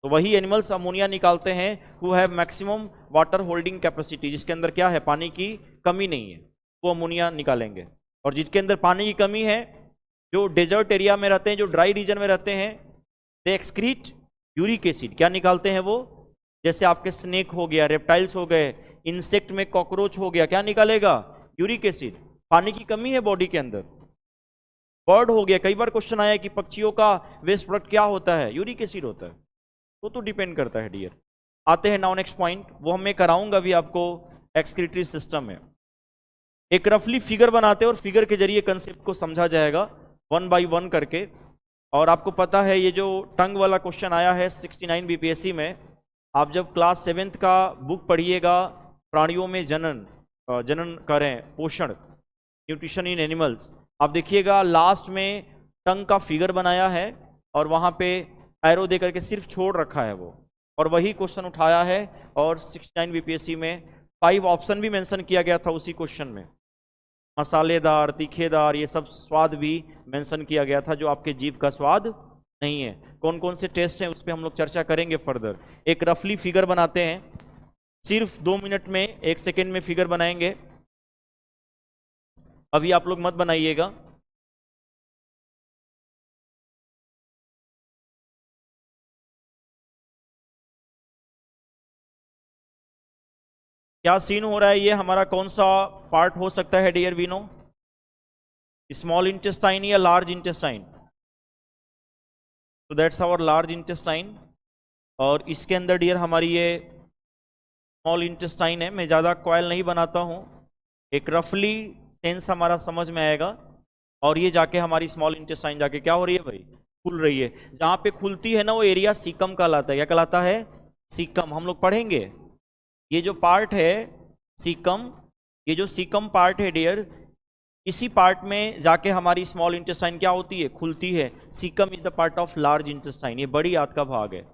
तो वही एनिमल्स अमोनिया निकालते हैं who have maximum water holding capacity, जिसके अंदर क्या है, पानी की कमी नहीं है, वो अमोनिया निकालेंगे। और जिसके अंदर पानी की कमी है, जो डेजर्ट एरिया में रहते हैं, जो ड्राई रीजन में रहते हैं, दे एक्सक्रीट यूरिक एसिड। क्या निकालते हैं वो, जैसे आपके स्नेक हो गया, रेप्टाइल्स हो गए, इंसेक्ट में कॉकरोच हो गया, क्या निकालेगा, यूरिक एसिड। पानी की कमी है बॉडी के अंदर। बर्ड हो गया, कई बार क्वेश्चन आया कि पक्षियों का वेस्ट प्रोडक्ट क्या होता है, यूरिक एसिड होता है। तो डिपेंड करता है डियर। आते हैं नाउ नेक्स्ट पॉइंट, वो मैं कराऊंगा भी आपको एक्सक्रीटरी सिस्टम में। एक रफली फिगर बनाते हैं और फिगर के जरिए कंसेप्ट को समझा जाएगा 1 by 1 करके। और आपको पता है ये जो टंग वाला क्वेश्चन आया है 69 बीपीएससी में, आप जब क्लास 7th का बुक पढ़िएगा, प्राणियों में जनन करें, पोषण, न्यूट्रिशन इन एनिमल्स, आप देखिएगा लास्ट में टंग का फिगर बनाया है और वहाँ पे एरो दे करके सिर्फ छोड़ रखा है वो, और वही क्वेश्चन उठाया है। और 69 बीपीएससी में 5 ऑप्शन भी मेंशन किया गया था उसी क्वेश्चन में, मसालेदार, तीखेदार, ये सब स्वाद भी मेंशन किया गया था जो आपके जीभ का स्वाद नहीं है। कौन कौन से टेस्ट हैं उस पर हम लोग चर्चा करेंगे फर्दर। एक रफली फिगर बनाते हैं, सिर्फ 2 मिनट में 1 सेकेंड में फिगर बनाएंगे। अभी आप लोग मत बनाइएगा, क्या सीन हो रहा है, ये हमारा कौन सा पार्ट हो सकता है डियर वीनो, स्मॉल इंटेस्टाइन या लार्ज इंटेस्टाइन। तो दैट्स आवर लार्ज इंटेस्टाइन, और इसके अंदर डियर हमारी ये स्मॉल इंटेस्टाइन है। मैं ज़्यादा कॉयल नहीं बनाता हूँ, एक रफली सेंस हमारा समझ में आएगा। और ये जाके हमारी स्मॉल इंटेस्टाइन जाके क्या हो रही है भाई, खुल रही है। जहाँ पे खुलती है ना वो एरिया सीकम कहलाता है। क्या कहलाता है, सीकम। हम लोग पढ़ेंगे ये जो पार्ट है सीकम, ये जो सीकम पार्ट है डियर, इसी पार्ट में जाके हमारी स्मॉल इंटेस्टाइन क्या होती है, खुलती है। Caecum is the part of large intestine, ये बड़ी आंत का भाग है।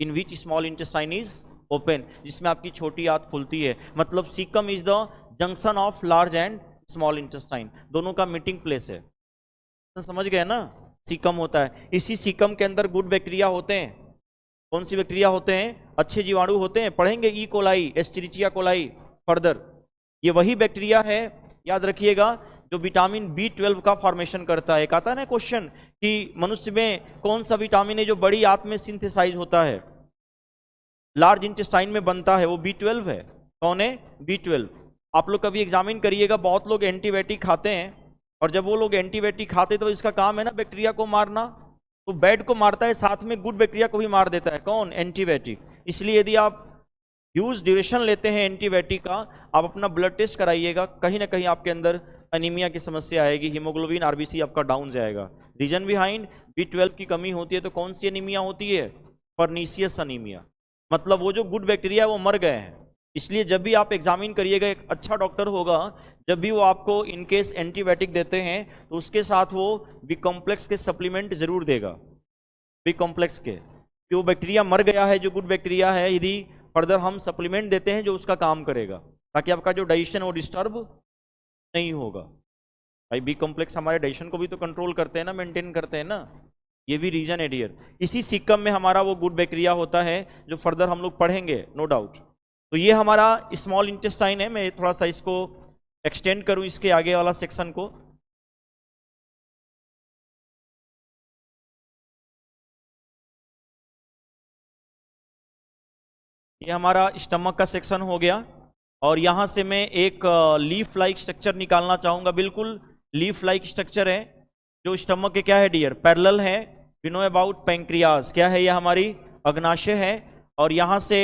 In which small intestine is open, जिसमें आपकी छोटी आंत खुलती है। मतलब caecum is the junction of large and small intestine, दोनों का मीटिंग प्लेस है। तो समझ गए ना, सीकम होता है। इसी सीकम के अंदर गुड बैक्टीरिया होते हैं। कौन सी बैक्टीरिया होते हैं, अच्छे जीवाणु होते हैं। पढ़ेंगे E coli, Escherichia coli further. ये वही बैक्टीरिया है, याद रखिएगा, जो विटामिन B12 का फॉर्मेशन करता है। एक आता है ना क्वेश्चन कि मनुष्य में कौन सा विटामिन है जो बड़ी आंत में सिंथेसाइज होता है, लार्ज इंटेस्टाइन में बनता है, वो B12 है। कौन है, B12। आप लोग कभी एग्जामिन करिएगा, बहुत लोग एंटीबायोटिक खाते हैं, और जब वो लोग एंटीबायोटिक खाते तो इसका काम है ना बैक्टीरिया को मारना, तो बैड को मारता है, साथ में गुड बैक्टीरिया को भी मार देता है। कौन, एंटीबायोटिक। इसलिए यदि आप ह्यूज ड्यूरेशन लेते हैं एंटीबायोटिक का, आप अपना ब्लड टेस्ट कराइएगा, कहीं ना कहीं आपके अंदर अनीमिया की समस्या आएगी, हीमोग्लोबिन आरबीसी आपका डाउन जाएगा। रीजन बिहाइंड B12 की कमी होती है। तो कौन सी अनीमिया होती है? पर्नीशियस अनीमिया, मतलब वो जो गुड बैक्टीरिया वो मर गए हैं। इसलिए जब भी आप एग्जामिन करिएगा, एक अच्छा डॉक्टर होगा, जब भी वो आपको इनकेस एंटीबायोटिक देते हैं तो उसके साथ वो बी कॉम्प्लेक्स के सप्लीमेंट जरूर देगा, बी कॉम्प्लेक्स के। जो बैक्टीरिया मर गया है, जो गुड बैक्टीरिया है, यदि फर्दर हम सप्लीमेंट देते हैं जो उसका काम करेगा, ताकि आपका जो डाइजेशन वो डिस्टर्ब नहीं होगा। भाई बी कॉम्प्लेक्स हमारे डाइजेशन को भी तो कंट्रोल करते हैं ना, मेंटेन करते हैं ना, ये भी रीजन है डियर। इसी सिक्कम में हमारा वो गुड बैक्टीरिया होता है जो फर्दर हम लोग पढ़ेंगे, नो डाउट। तो ये हमारा स्मॉल इंटेस्टाइन है। मैं थोड़ा सा इसको एक्सटेंड करूं, इसके आगे वाला सेक्शन को। ये हमारा स्टमक का सेक्शन हो गया, और यहां से मैं एक लीफ लाइक स्ट्रक्चर निकालना चाहूंगा। बिल्कुल लीफ लाइक स्ट्रक्चर है जो स्टमक के क्या है डियर, पैरेलल है। वी नो अबाउट पैंक्रियाज, क्या है ये हमारी अग्नाशय है। और यहां से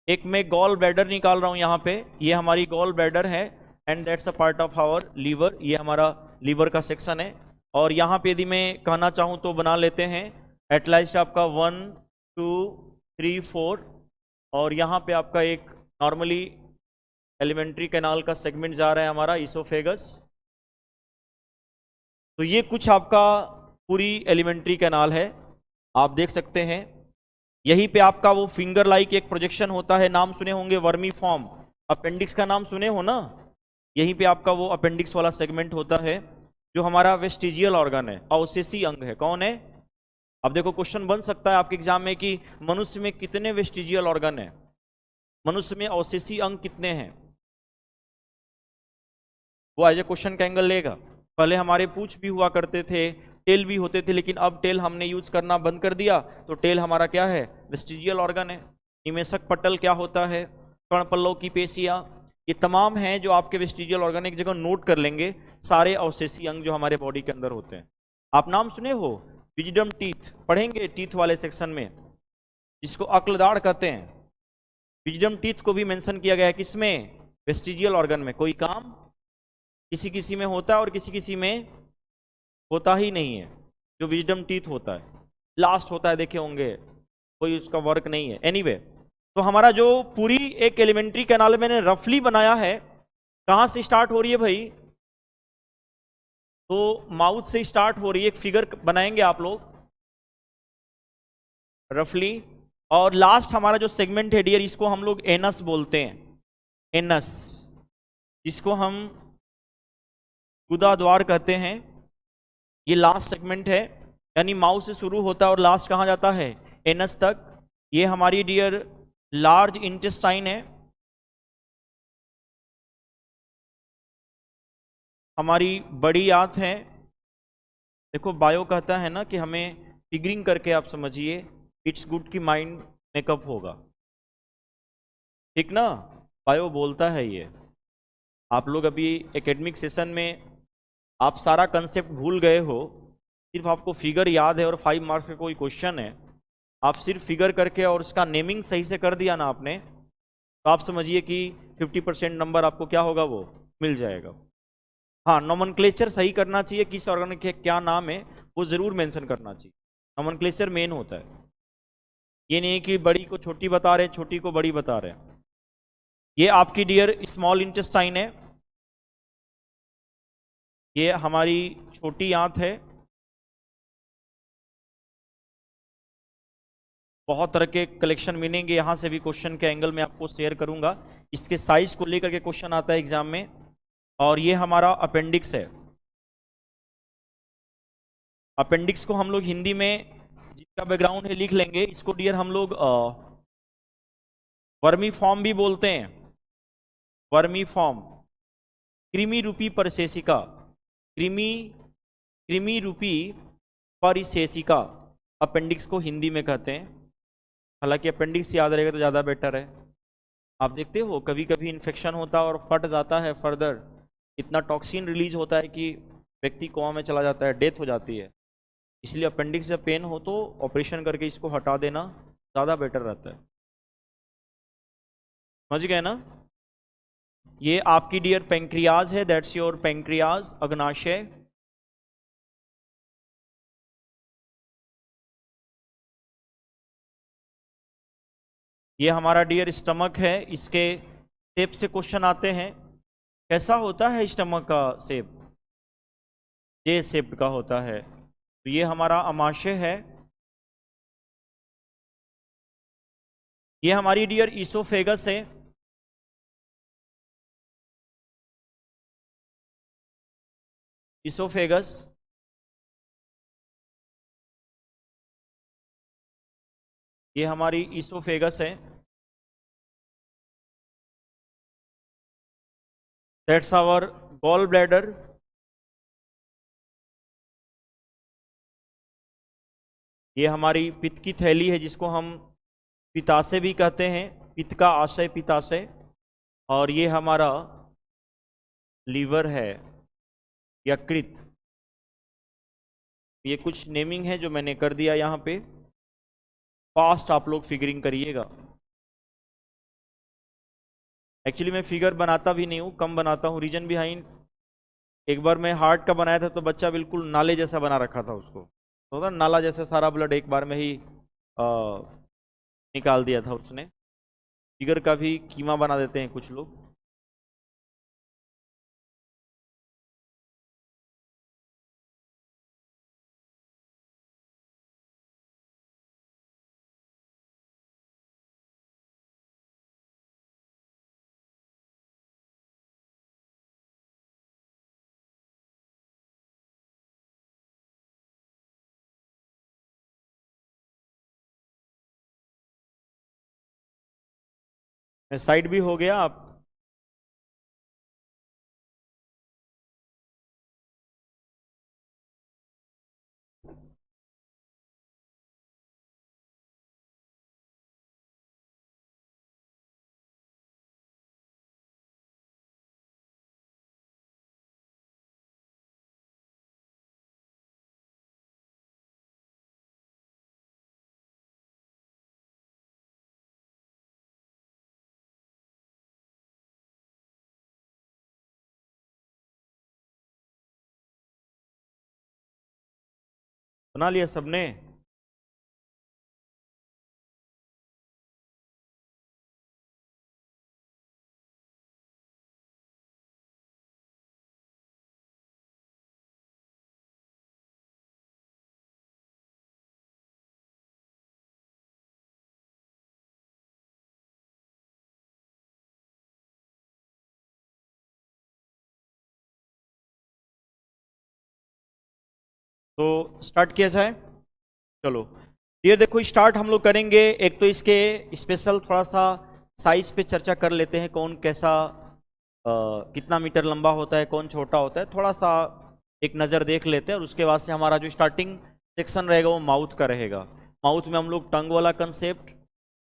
एक मैं गॉल ब्लैडर निकाल रहा हूं यहाँ पे, ये हमारी गॉल ब्लैडर है, and that's a part of our liver, ये हमारा लीवर का सेक्शन है। और यहाँ पे यदि मैं कहना चाहूँ तो बना लेते हैं एटलाइस्ट आपका 1 2 3 4, और यहाँ पे आपका एक नॉर्मली एलिमेंट्री कैनाल का सेगमेंट जा रहा है हमारा इसोफेगस। तो ये कुछ आपका पूरी एलिमेंट्री कैनाल है, आप देख सकते हैं। यहीं पे आपका वो फिंगर लाइक एक प्रोजेक्शन होता है, नाम सुने होंगे वर्मी फॉर्म, अपेंडिक्स का नाम सुने हो ना। यहीं पे आपका वो अपेंडिक्स वाला सेगमेंट होता है जो हमारा वेस्टिजियल ऑर्गन है, अवशेषी अंग है। कौन है? अब देखो क्वेश्चन बन सकता है आपके एग्जाम में कि मनुष्य में कितने वेस्टिजियल ऑर्गन है, मनुष्य में अवशेषी अंग कितने हैं, वो एज ए क्वेश्चन का एंगल लेगा। पहले हमारे पूंछ भी हुआ करते थे, टेल भी होते थे, लेकिन अब टेल हमने यूज करना बंद कर दिया। तो टेल हमारा क्या है? वेस्टिजियल ऑर्गन है। निमेशक पटल क्या होता है? कर्णपल्लव की पेशियां, ये तमाम हैं जो आपके वेस्टिजियल ऑर्गन। एक जगह नोट कर लेंगे सारे अवशेषी अंग जो हमारे बॉडी के अंदर होते हैं। आप नाम सुने हो विजडम टीथ, पढ़ेंगे टीथ वाले सेक्शन में, जिसको अक्लदाड़ कहते हैं। विजडम टीथ को भी मेंशन किया गया है, किसमें? वेस्टिजियल ऑर्गन में। कोई काम किसी किसी में होता है और किसी किसी में होता ही नहीं है। जो विजडम टीथ होता है लास्ट होता है, देखे होंगे, कोई उसका वर्क नहीं है। एनीवे, तो हमारा जो पूरी एक एलिमेंट्री कैनाल मैंने रफली बनाया है, कहां से स्टार्ट हो रही है भाई? तो माउथ से स्टार्ट हो रही है। एक फिगर बनाएंगे आप लोग रफली, और लास्ट हमारा जो सेगमेंट है डियर, इसको हम लोग एनस बोलते हैं, एनस, जिसको हम गुदाद्वार कहते हैं। ये लास्ट सेगमेंट है, यानी माउथ से शुरू होता है और लास्ट कहाँ जाता है? एनस तक। ये हमारी डियर लार्ज इंटेस्टाइन है, हमारी बड़ी आंत है। देखो बायो कहता है ना कि हमें फिगरिंग करके आप समझिए, इट्स गुड कि माइंड मेकअप होगा, ठीक ना? बायो बोलता है ये। आप लोग अभी एकेडमिक सेशन में आप सारा कंसेप्ट भूल गए हो, सिर्फ आपको फिगर याद है और 5 मार्क्स का कोई क्वेश्चन है, आप सिर्फ फिगर करके और उसका नेमिंग सही से कर दिया ना आपने, तो आप समझिए कि 50% नंबर आपको क्या होगा, वो मिल जाएगा। हाँ, नोमेनक्लेचर सही करना चाहिए, किस ऑर्गन के क्या नाम है वो जरूर मेंशन करना चाहिए। नोमेनक्लेचर मेन होता है, ये नहीं कि बड़ी को छोटी बता रहे हैं, छोटी को बड़ी बता रहे हैं। ये आपकी डियर स्मॉल इंटेस्टाइन है, ये हमारी छोटी आंत है। बहुत तरह के कलेक्शन मिलेंगे, यहां से भी क्वेश्चन के एंगल में आपको शेयर करूंगा। इसके साइज को लेकर के क्वेश्चन आता है एग्जाम में। और ये हमारा अपेंडिक्स है। अपेंडिक्स को हम लोग हिंदी में, जिसका बैकग्राउंड है लिख लेंगे इसको डियर, हम लोग वर्मी फॉर्म भी बोलते हैं। वर्मी फॉर्म, कृमि रूपी परिशेषिका, कृमि रूपी परिशेषिका अपेंडिक्स को हिंदी में कहते हैं। हालांकि अपेंडिक्स याद रहेगा तो ज़्यादा बेटर है। आप देखते हो कभी कभी इन्फेक्शन होता है और फट जाता है, फर्दर इतना टॉक्सिन रिलीज होता है कि व्यक्ति कोमा में चला जाता है, डेथ हो जाती है। इसलिए अपेंडिक्स जब पेन हो तो ऑपरेशन करके इसको हटा देना ज़्यादा बेटर रहता है। समझ गए ना? ये आपकी डियर पेंक्रियाज है, दैट्स योर पेंक्रियाज अग्नाशय। ये हमारा डियर स्टमक है, इसके शेप से क्वेश्चन आते हैं। कैसा होता है स्टमक का शेप? जे शेप का होता है। तो ये हमारा अमाशय है। ये हमारी डियर ईसोफेगस है। ईसोफेगस। ये हमारी ईसोफेगस है। That's our gall bladder. ये हमारी पित्त की थैली है, जिसको हम पित्ताशय भी कहते हैं, पित्त का आशय पित्ताशय। और ये हमारा लीवर है, यकृत। ये कुछ नेमिंग है जो मैंने कर दिया यहाँ पे। फास्ट आप लोग फिगरिंग करिएगा। एक्चुअली मैं फिगर बनाता भी नहीं हूँ, कम बनाता हूँ। रीजन बिहाइंड, एक बार मैं हार्ट का बनाया था तो बच्चा बिल्कुल नाले जैसा बना रखा था उसको, तो होता नाला जैसा, सारा ब्लड एक बार में ही निकाल दिया था उसने। फिगर का भी कीमा बना देते हैं कुछ लोग। साइड भी हो गया आप। बना लिया सबने? तो स्टार्ट किया जाए। चलो ये देखो, स्टार्ट हम लोग करेंगे। एक तो इसके स्पेशल थोड़ा सा साइज पे चर्चा कर लेते हैं, कौन कैसा कितना मीटर लंबा होता है, कौन छोटा होता है, थोड़ा सा एक नज़र देख लेते हैं। और उसके बाद से हमारा जो स्टार्टिंग सेक्शन रहेगा वो माउथ का रहेगा। माउथ में हम लोग टंग वाला कंसेप्ट,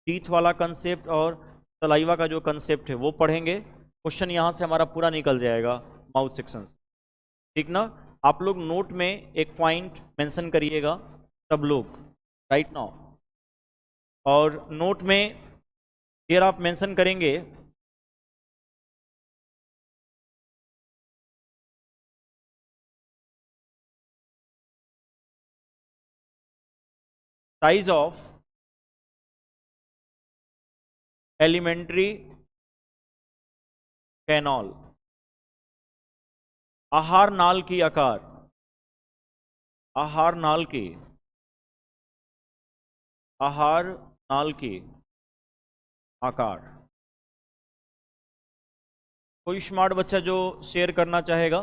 टीथ वाला कंसेप्ट और सलाइवा का जो कंसेप्ट है वो पढ़ेंगे। क्वेश्चन यहाँ से हमारा पूरा निकल जाएगा माउथ सेक्शन से, ठीक ना? आप लोग नोट में एक पॉइंट मेंशन करिएगा सब लोग राइट नाउ। और नोट में फिर आप मेंशन करेंगे साइज ऑफ एलिमेंट्री कैनॉल, आहार नाल की आकार, आहार नाल की, आहार नाल की आकार। कोई स्मार्ट बच्चा जो शेयर करना चाहेगा?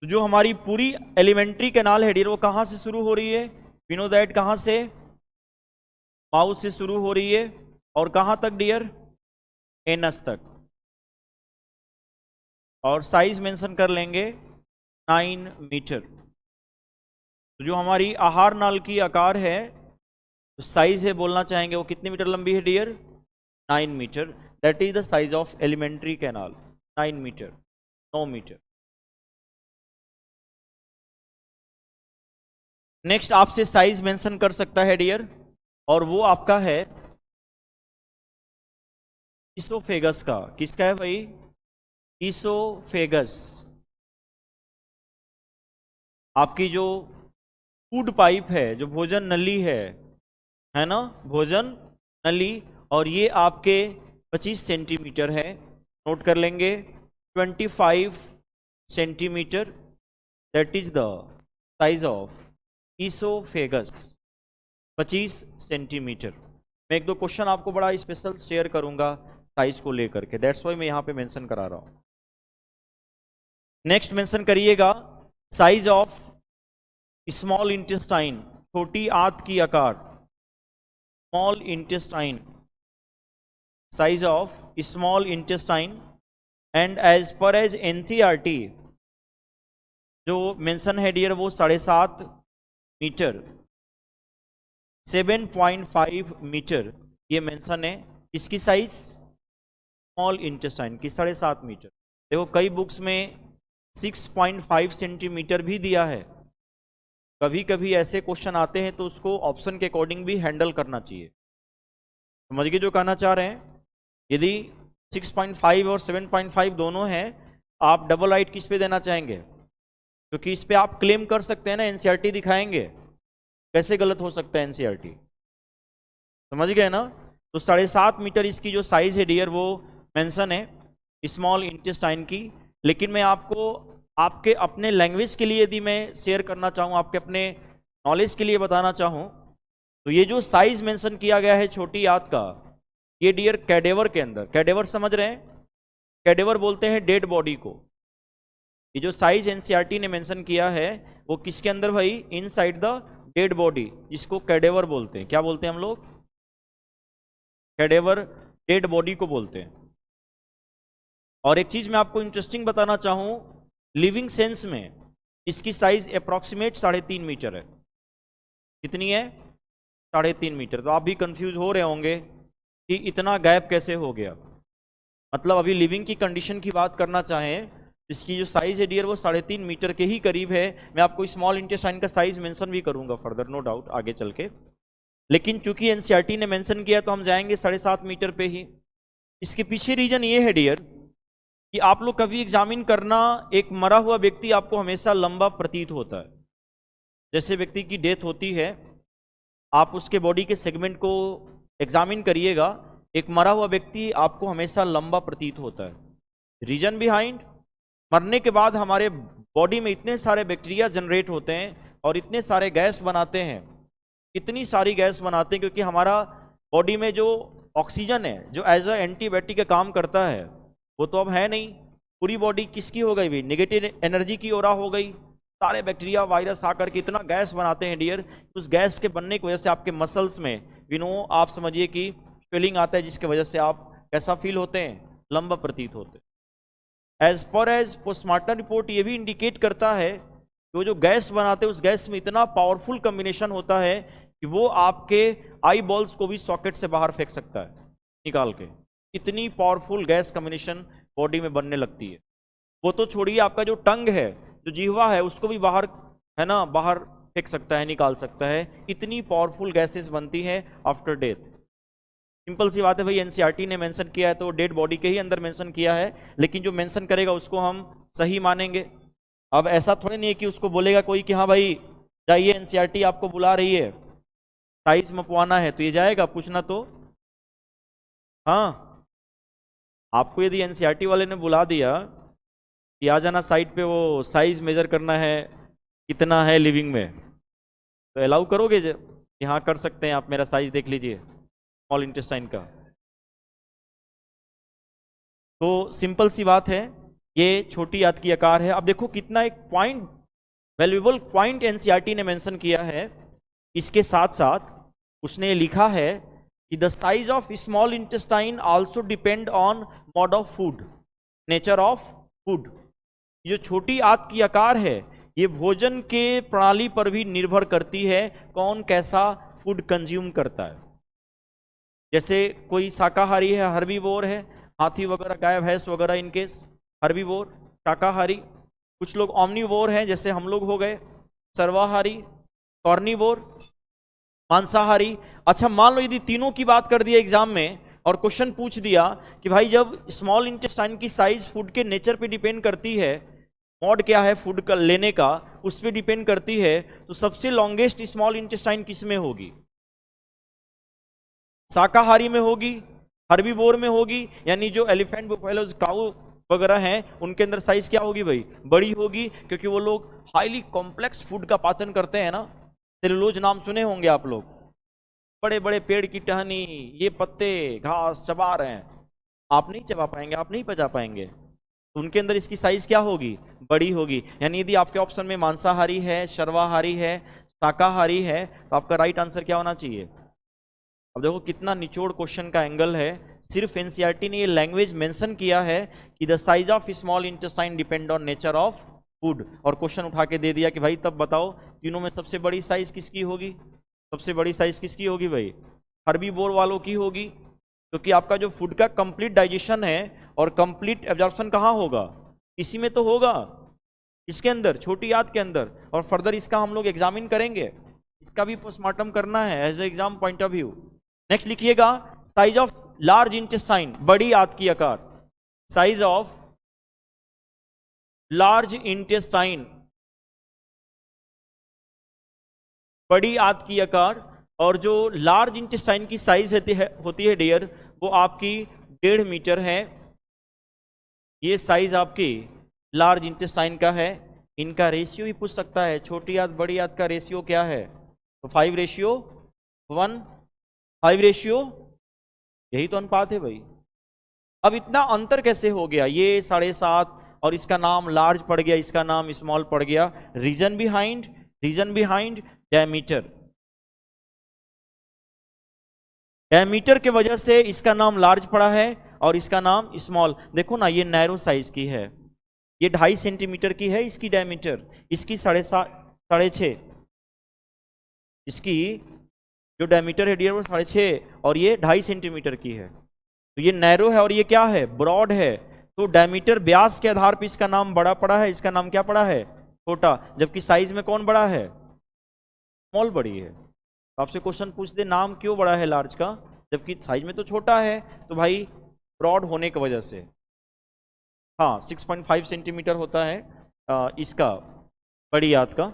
तो जो हमारी पूरी एलिमेंट्री कैनाल है डियर, वो कहां से शुरू हो रही है? वी नो दैट, कहां से? माउथ से शुरू हो रही है। और कहां तक डियर? एनस तक। और साइज मेंशन कर लेंगे 9 मीटर। तो जो हमारी आहार नाल की आकार है, तो साइज है बोलना चाहेंगे वो कितने मीटर लंबी है dear? 9 metre. That is the size of alimentary canal, 9 metre, 9 metre. Next आपसे साइज मेंशन कर सकता है डियर, और वो आपका है ईसोफेगस का। किसका है भाई? ईसोफेगस। आपकी जो फूड पाइप है, जो भोजन नली है ना, भोजन नली, और ये आपके 25 सेंटीमीटर है। नोट कर लेंगे 25 centimetre, that is the size of oesophagus, 25 centimetre. मैं एक दो क्वेश्चन आपको बड़ा स्पेशल शेयर करूंगा साइज को लेकर के, दैट्स वाई मैं यहां पे मेंशन करा रहा हूं। नेक्स्ट मेंशन करिएगा साइज ऑफ स्मॉल इंटेस्टाइन, छोटी आंत की आकार, small intestine, size of small intestine. And as per as NCERT जो मेंशन है डियर वो 7.5 मीटर, 7.5 मीटर ये मेंशन है। इसकी साइज स्मॉल इंटेस्टाइन की 7.5 मीटर। देखो कई बुक्स में 6.5 सेंटीमीटर भी दिया है। कभी कभी ऐसे क्वेश्चन आते हैं तो उसको ऑप्शन के अकॉर्डिंग भी हैंडल करना चाहिए। समझ गए जो कहना चाह रहे हैं? यदि 6.5 और 7.5 दोनों हैं, आप डबल राइट किस पे देना चाहेंगे? क्योंकि इस पे आप क्लेम कर सकते हैं ना, एनसीईआरटी दिखाएंगे। कैसे गलत हो सकता है एनसीईआरटी? समझ गए ना? तो 7.5 मीटर इसकी जो साइज है डियर वो मेंशन है स्मॉल इंटेस्टाइन की। लेकिन मैं आपको आपके अपने लैंग्वेज के लिए यदि मैं शेयर करना चाहूँ, आपके अपने नॉलेज के लिए बताना चाहूँ, तो ये जो साइज मेंशन किया गया है छोटी आंत का, ये डियर कैडेवर के अंदर, कैडेवर समझ रहे हैं? कैडेवर बोलते हैं डेड बॉडी को। ये जो साइज एनसीईआरटी ने मेंशन किया है वो किसके अंदर भाई? इनसाइड द डेड बॉडी, जिसको कैडेवर बोलते हैं। क्या बोलते हैं हम लोग? कैडेवर, डेड बॉडी को बोलते हैं। और एक चीज मैं आपको इंटरेस्टिंग बताना चाहूं, लिविंग सेंस में इसकी साइज अप्रॉक्सीमेट 3.5 मीटर है। कितनी है? 3.5 मीटर। तो आप भी कंफ्यूज हो रहे होंगे कि इतना गैप कैसे हो गया। मतलब अभी लिविंग की कंडीशन की बात करना चाहें, इसकी जो साइज है डियर वो 3.5 मीटर के ही करीब है। मैं आपको स्मॉल इंटेस्टाइन का साइज मेंशन भी करूंगा फर्दर, नो डाउट, आगे चल के। लेकिन चूंकि एनसीईआरटी ने मेंशन किया तो हम जाएंगे 7.5 मीटर पे ही। इसके पीछे रीजन ये है डियर कि आप लोग कभी एग्जामिन करना, एक मरा हुआ व्यक्ति आपको हमेशा लंबा प्रतीत होता है। जैसे व्यक्ति की डेथ होती है, आप उसके बॉडी के सेगमेंट को एग्जामिन करिएगा, एक मरा हुआ व्यक्ति आपको हमेशा लंबा प्रतीत होता है। रीजन बिहाइंड, मरने के बाद हमारे बॉडी में इतने सारे बैक्टीरिया जनरेट होते हैं और इतने सारे गैस बनाते हैं, इतनी सारी गैस बनाते हैं, क्योंकि हमारा बॉडी में जो ऑक्सीजन है जो एज अ एंटीबायोटिक का काम करता है वो तो अब है नहीं। पूरी बॉडी किसकी हो गई भाई? नेगेटिव एनर्जी की ओरा हो गई। सारे बैक्टीरिया वायरस आकर के इतना गैस बनाते हैं डियर, उस गैस के बनने की वजह से आपके मसल्स में आप समझिए कि स्वेलिंग आता है, जिसकी वजह से आप कैसा फील होते हैं? लंबा प्रतीत होते हैं। As per as postmortem report ये भी इंडिकेट करता है कि वो जो गैस बनाते हैं उस गैस में इतना पावरफुल कम्बिनेशन होता है कि वो आपके आई बॉल्स को भी सॉकेट से बाहर फेंक सकता है निकाल के। इतनी पावरफुल गैस कम्बिनेशन बॉडी में बनने लगती है। वो तो छोड़िए, आपका जो टंग है, जो जिह्वा है, उसको भी बाहर, है ना, बाहर फेंक सकता है, निकाल सकता है। इतनी पावरफुल गैसेस बनती है आफ्टर डेथ। सिंपल सी बात है भाई, एनसीईआरटी ने मेंशन किया है तो डेड बॉडी के ही अंदर मेंशन किया है, लेकिन जो मेंशन करेगा उसको हम सही मानेंगे। अब ऐसा थोड़ी नहीं है कि उसको बोलेगा कोई कि हाँ भाई जाइए एनसीईआरटी आपको बुला रही है, साइज मपवाना है, तो ये जाएगा पूछना? तो हाँ, आपको यदि एनसीईआरटी वाले ने बुला दिया कि आ जाना साइट पे, वो साइज मेजर करना है कितना है लिविंग में, तो अलाउ करोगे? कि हाँ कर सकते हैं आप, मेरा साइज देख लीजिए स्मॉल इंटेस्टाइन का। तो सिंपल सी बात है, ये छोटी आंत की आकार है। अब देखो कितना एक पॉइंट, वैल्यूएबल पॉइंट एनसीईआरटी ने मेंशन किया है। इसके साथ साथ उसने लिखा है कि the size of small intestine also depend on mode of food, nature of food. जो छोटी आंत की आकार है ये भोजन के प्रणाली पर भी निर्भर करती है, कौन कैसा फूड कंज्यूम करता है। जैसे कोई शाकाहारी है, हर्बीवोर है, हाथी वगैरह, गाय भैंस वगैरह, इनकेस हर्बीवोर शाकाहारी। कुछ लोग ऑमनीवोर हैं, जैसे हम लोग हो गए सर्वाहारी, कॉर्निवोर मांसाहारी। अच्छा मान लो यदि तीनों की बात कर दिया एग्जाम में और क्वेश्चन पूछ दिया कि भाई जब स्मॉल इंटेस्टाइन की साइज फूड के नेचर पे डिपेंड करती है, मॉड क्या है फूड का लेने का, उस पे डिपेंड करती है, तो सबसे लॉन्गेस्ट स्मॉल इंटेस्टाइन किस में होगी? शाकाहारी में होगी, हर्बीवोर में होगी, यानी जो एलिफेंट, बुफेलो, काऊ वगैरह हैं उनके अंदर साइज क्या होगी भाई? बड़ी होगी, क्योंकि वो लोग हाईली कॉम्प्लेक्स फूड का पाचन करते हैं ना। सेलुलोज नाम सुने होंगे आप लोग, बड़े बड़े पेड़ की टहनी, ये पत्ते घास चबा रहे हैं, आप नहीं चबा पाएंगे, आप नहीं पचा पाएंगे, तो उनके अंदर इसकी साइज क्या होगी? बड़ी होगी। यानी यदि आपके ऑप्शन में मांसाहारी है, सर्वाहारी है, शाकाहारी है, तो आपका राइट आंसर क्या होना चाहिए? अब देखो कितना निचोड़ क्वेश्चन का एंगल है। सिर्फ एनसीईआरटी ने ये लैंग्वेज मेंशन किया है कि the size of small intestine depend on nature of food, और क्वेश्चन उठा के दे दिया कि भाई तब बताओ तीनों में सबसे बड़ी साइज किसकी होगी? सबसे बड़ी साइज किसकी होगी भाई? हर्बीवोर वालों की होगी, क्योंकि आपका जो फूड का कंप्लीट डाइजेशन है और कंप्लीट एब्जॉर्प्शन कहाँ होगा? इसी में तो होगा, इसके अंदर, छोटी आंत के अंदर। और फर्दर इसका हम लोग एग्जामिन करेंगे, इसका भी पोस्टमार्टम करना है as a exam point of view. Next लिखिएगा, साइज ऑफ लार्ज इंटेस्टाइन, बड़ी आंत की आकार, साइज ऑफ लार्ज इंटेस्टाइन, बड़ी आंत की आकार। और जो लार्ज इंटेस्टाइन की साइज होती है डियर, वो आपकी 1.5 मीटर है। ये साइज आपकी लार्ज इंटेस्टाइन का है। इनका रेशियो भी पूछ सकता है, छोटी आंत बड़ी आंत का रेशियो क्या है? तो 5:1, 5 यही तो अनुपात है भाई। अब इतना अंतर कैसे हो गया? ये 7.5 और इसका नाम लार्ज पड़ गया, इसका नाम स्मॉल पड़ गया। रीजन बिहाइंड डायमीटर, डायमीटर के वजह से इसका नाम लार्ज पड़ा है और इसका नाम स्मॉल। देखो ना, ये नैरो साइज की है, ये 2.5 सेंटीमीटर की है इसकी डायमीटर, इसकी 6.5, इसकी जो डायमीटर है डियर वो 6.5 और ये 2.5 सेंटीमीटर की है। तो ये नैरो है और ये क्या है? ब्रॉड है। तो डायमीटर व्यास के आधार पर इसका नाम बड़ा पड़ा है, इसका नाम क्या पड़ा है? छोटा। जबकि साइज में कौन बड़ा है? स्मॉल बड़ी है। आपसे क्वेश्चन पूछ दे नाम क्यों बड़ा है लार्ज का, जबकि साइज में तो छोटा है? तो भाई ब्रॉड होने की वजह से। हाँ, 6.5 सेंटीमीटर होता है इसका बड़ी आंत का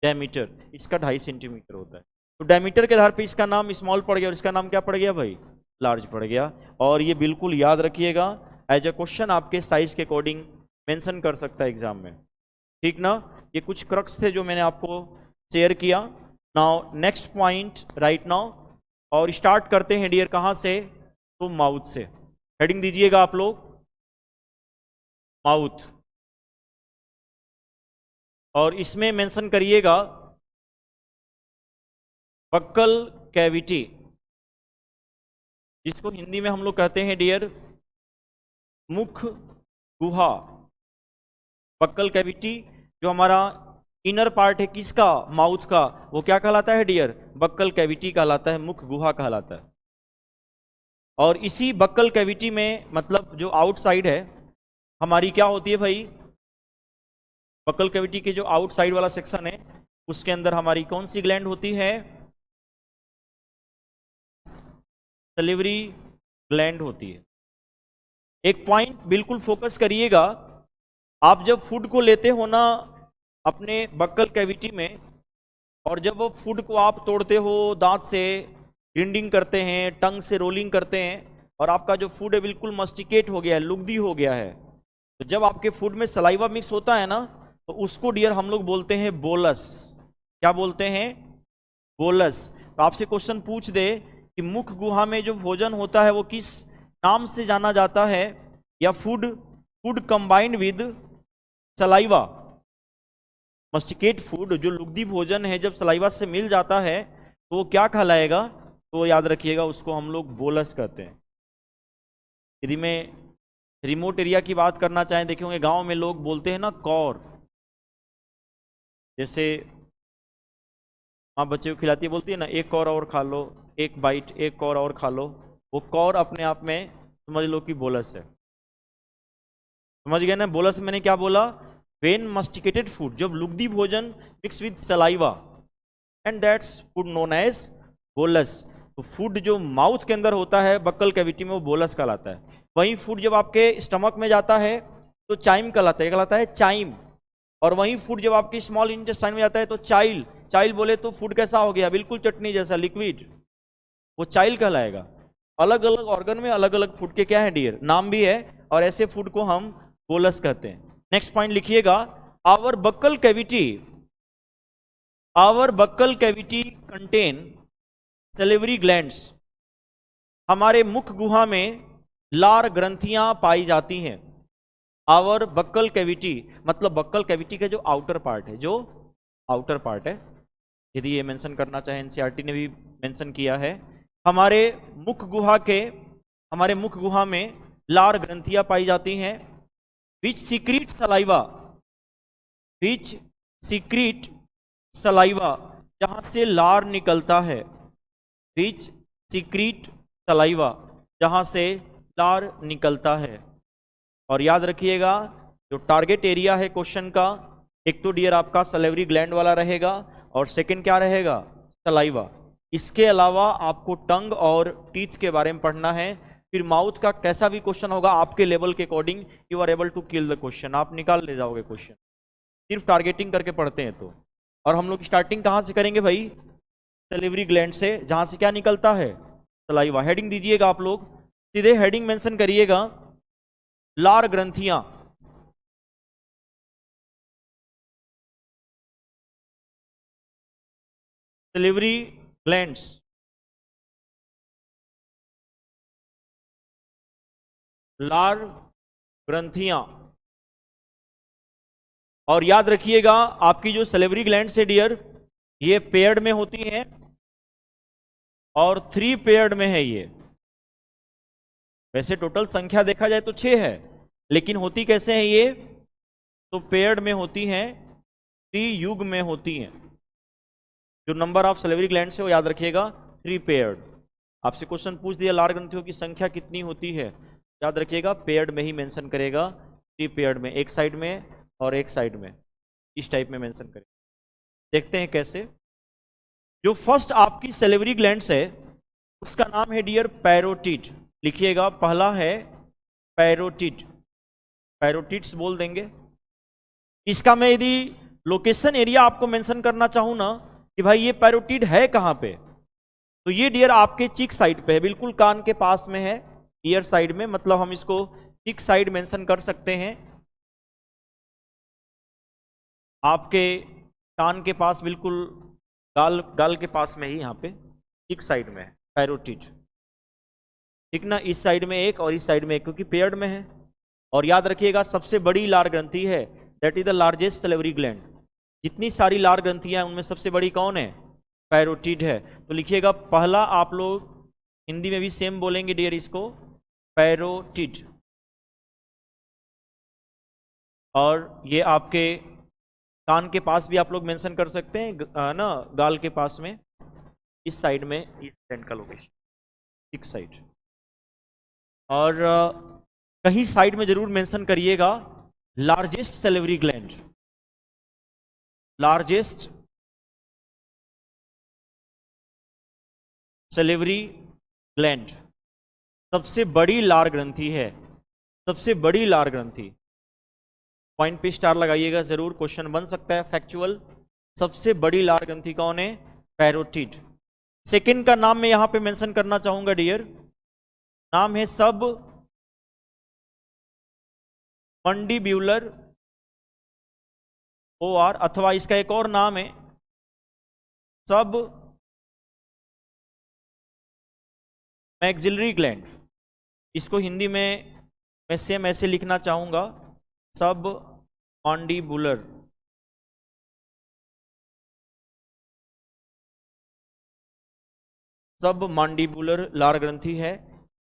डायमीटर, इसका 2.5 सेंटीमीटर होता है। तो डायमीटर के आधार पे इसका नाम स्मॉल पड़ गया और इसका नाम क्या पड़ गया भाई? लार्ज पड़ गया। और ये बिल्कुल याद रखिएगा, एज ए क्वेश्चन आपके साइज के अकॉर्डिंग मेंशन कर सकता है एग्जाम में, ठीक ना। ये कुछ क्रक्स थे जो मैंने आपको शेयर किया। Now next point right now, और स्टार्ट करते हैं डियर कहाँ से? तो माउथ से। हेडिंग दीजिएगा आप लोग, माउथ, और इसमें मेंशन करिएगा बक्कल कैविटी, जिसको हिंदी में हम लोग कहते हैं डियर मुख गुहा। बक्कल कैविटी जो हमारा इनर पार्ट है किसका? माउथ का, वो क्या कहलाता है डियर? बक्कल कैविटी कहलाता है, मुख गुहा कहलाता है। और इसी बक्कल कैविटी में, मतलब जो आउटसाइड है हमारी, क्या होती है भाई? बक्कल कैविटी के जो आउटसाइड वाला सेक्शन है उसके अंदर हमारी कौन सी ग्लैंड होती है? सलिवरी ग्लैंड होती है। एक पॉइंट बिल्कुल फोकस करिएगा, आप जब फूड को लेते हो ना अपने बक्कल कैविटी में, और जब वो फूड को आप तोड़ते हो दांत से, ग्रिंडिंग करते हैं, टंग से रोलिंग करते हैं, और आपका जो फूड है बिल्कुल मस्टिकेट हो गया है, लुगदी हो गया है, तो जब आपके फूड में सलाइवा मिक्स होता है ना, तो उसको डियर हम लोग बोलते हैं बोलस। क्या बोलते हैं? बोलस। तो आपसे क्वेश्चन पूछ दे कि मुख गुहा में जो भोजन होता है वो किस नाम से जाना जाता है, या food combined with saliva, masticate food, जो लुगदी भोजन है जब सलाइवा से मिल जाता है तो वो क्या कहलाएगा? तो याद रखिएगा उसको हम लोग बोलस कहते हैं। यदि मैं रिमोट एरिया की बात करना चाहें, देखे होंगे गांव में लोग बोलते हैं ना कौर, जैसे माँ बच्चे को खिलाती है, बोलती है ना एक कौर और खा लो, एक बाइट, एक कौर और खा लो, वो कौर अपने आप में समझ लो कि बोलस है। समझ गए ना? बोलस मैंने क्या बोला? वेन मस्टिकेटेड फूड, जब लुगदी भोजन mix with saliva, and that's food known as bolus. तो फूड जो माउथ के अंदर होता है बक्कल कैविटी में वो बोलस कहलाता है। वहीं फूड जब आपके स्टमक में जाता है तो चाइम कहलाता है चाइम। और वहीं फूड जब आपकी स्मॉल इंटेस्टाइन में जाता है तो चाइल। चाइल बोले तो फूड कैसा हो गया, बिल्कुल चटनी जैसा लिक्विड, वो चाइल कहलाएगा। अलग अलग ऑर्गन में अलग अलग फूड के क्या है डियर, नाम भी है, और ऐसे फूड को हम बोलस कहते हैं। नेक्स्ट पॉइंट लिखिएगा, our buccal cavity contain salivary glands. हमारे मुख गुहा में लार ग्रंथियां पाई जाती हैं। आवर बक्कल कैविटी मतलब बक्कल कैविटी का जो आउटर पार्ट है, यदि ये मेंशन करना चाहे, एनसीईआरटी ने भी मेंशन किया है। हमारे मुख गुहा में लार ग्रंथियां पाई जाती हैं, विच सीक्रेट सलाइवा, जहां से लार निकलता है, विच सीक्रेट सलाइवा, जहां से लार निकलता है। और याद रखिएगा जो टारगेट एरिया है क्वेश्चन का, एक तो डियर आपका सलेवरी ग्लैंड वाला रहेगा और सेकंड क्या रहेगा, सलाइवा। इसके अलावा आपको टंग और टीथ के बारे में पढ़ना है। फिर माउथ का कैसा भी क्वेश्चन होगा आपके लेवल के according you are able to kill the question, आप निकाल ले जाओगे क्वेश्चन, सिर्फ टारगेटिंग करके पढ़ते हैं तो। और हम लोग स्टार्टिंग कहाँ से करेंगे भाई, सलेवरी ग्लैंड से, जहां से क्या निकलता है, सलाइवा। हेडिंग दीजिएगा आप लोग, सीधे हेडिंग मेंशन करिएगा, लार ग्रंथियां। सलेवरी ग्लैंड्स, लार ग्रंथियां। और याद रखिएगा आपकी जो सलेवरी ग्लैंड्स है डियर, ये पेयर्ड में होती हैं और 3 पेयर्ड में है ये। वैसे टोटल संख्या देखा जाए तो 6 है, लेकिन होती कैसे हैं ये, तो पेयर्ड में होती हैं, 3 युग में होती हैं। जो नंबर ऑफ सलेवरी ग्लैंड है वो याद रखिएगा 3 पेयर्ड। आपसे क्वेश्चन पूछ दिया लार ग्रंथियों की संख्या कितनी होती है, याद रखिएगा पेयर्ड में ही मेंशन करेगा, 3 पेयर्ड में, एक साइड में और एक साइड में, इस टाइप में मेंशन करेगा। देखते हैं कैसे। जो फर्स्ट आपकी सलेवरी ग्लैंड्स है उसका नाम है डियर पैरोटिड। लिखिएगा, पहला है पैरोटिड, पैरोटिड्स बोल देंगे। इसका मैं यदि लोकेशन एरिया आपको मेंशन करना चाहूं ना कि भाई ये पैरोटिड है कहां पे, तो ये डियर आपके चिक साइड पे है, बिल्कुल कान के पास में है, ईयर साइड में, मतलब हम इसको चिक साइड मेंशन कर सकते हैं। आपके कान के पास, बिल्कुल गाल के पास में ही, यहाँ पे चिक साइड में है पैरोटिड, ठीक ना। इस साइड में एक और इस साइड में एक, क्योंकि पेयर्ड में है। और याद रखिएगा सबसे बड़ी लार ग्रंथि है, that is the largest salivary gland. जितनी सारी लार ग्रंथियां हैं उनमें सबसे बड़ी कौन है, पैरोटिड है। तो लिखिएगा पहला, आप लोग हिंदी में भी सेम बोलेंगे डियर इसको, पैरोटिड। और ये आपके कान के पास भी आप लोग मेंशन कर सकते हैं ना, गाल के पास में, इस साइड में, इस ग्लैंड का लोकेशन, एक साइड। और कहीं साइड में जरूर मेंशन करिएगा largest salivary gland, largest salivary gland, सबसे बड़ी लार ग्रंथि है, सबसे बड़ी लार ग्रंथि। पॉइंट पे स्टार लगाइएगा जरूर, क्वेश्चन बन सकता है फैक्चुअल। सबसे बड़ी लार ग्रंथि कौन है, पैरोटिड। सेकंड का नाम मैं यहां पे मेंशन करना चाहूंगा डियर, नाम है सब मंडिब्यूलर OR, अथवा इसका एक और नाम है सब मैक्सिलरी ग्लैंड। इसको हिंदी में मैं सेम ऐसे लिखना चाहूंगा, सब मैंडिबुलर, सब मैंडिबुलर लार ग्रंथि है।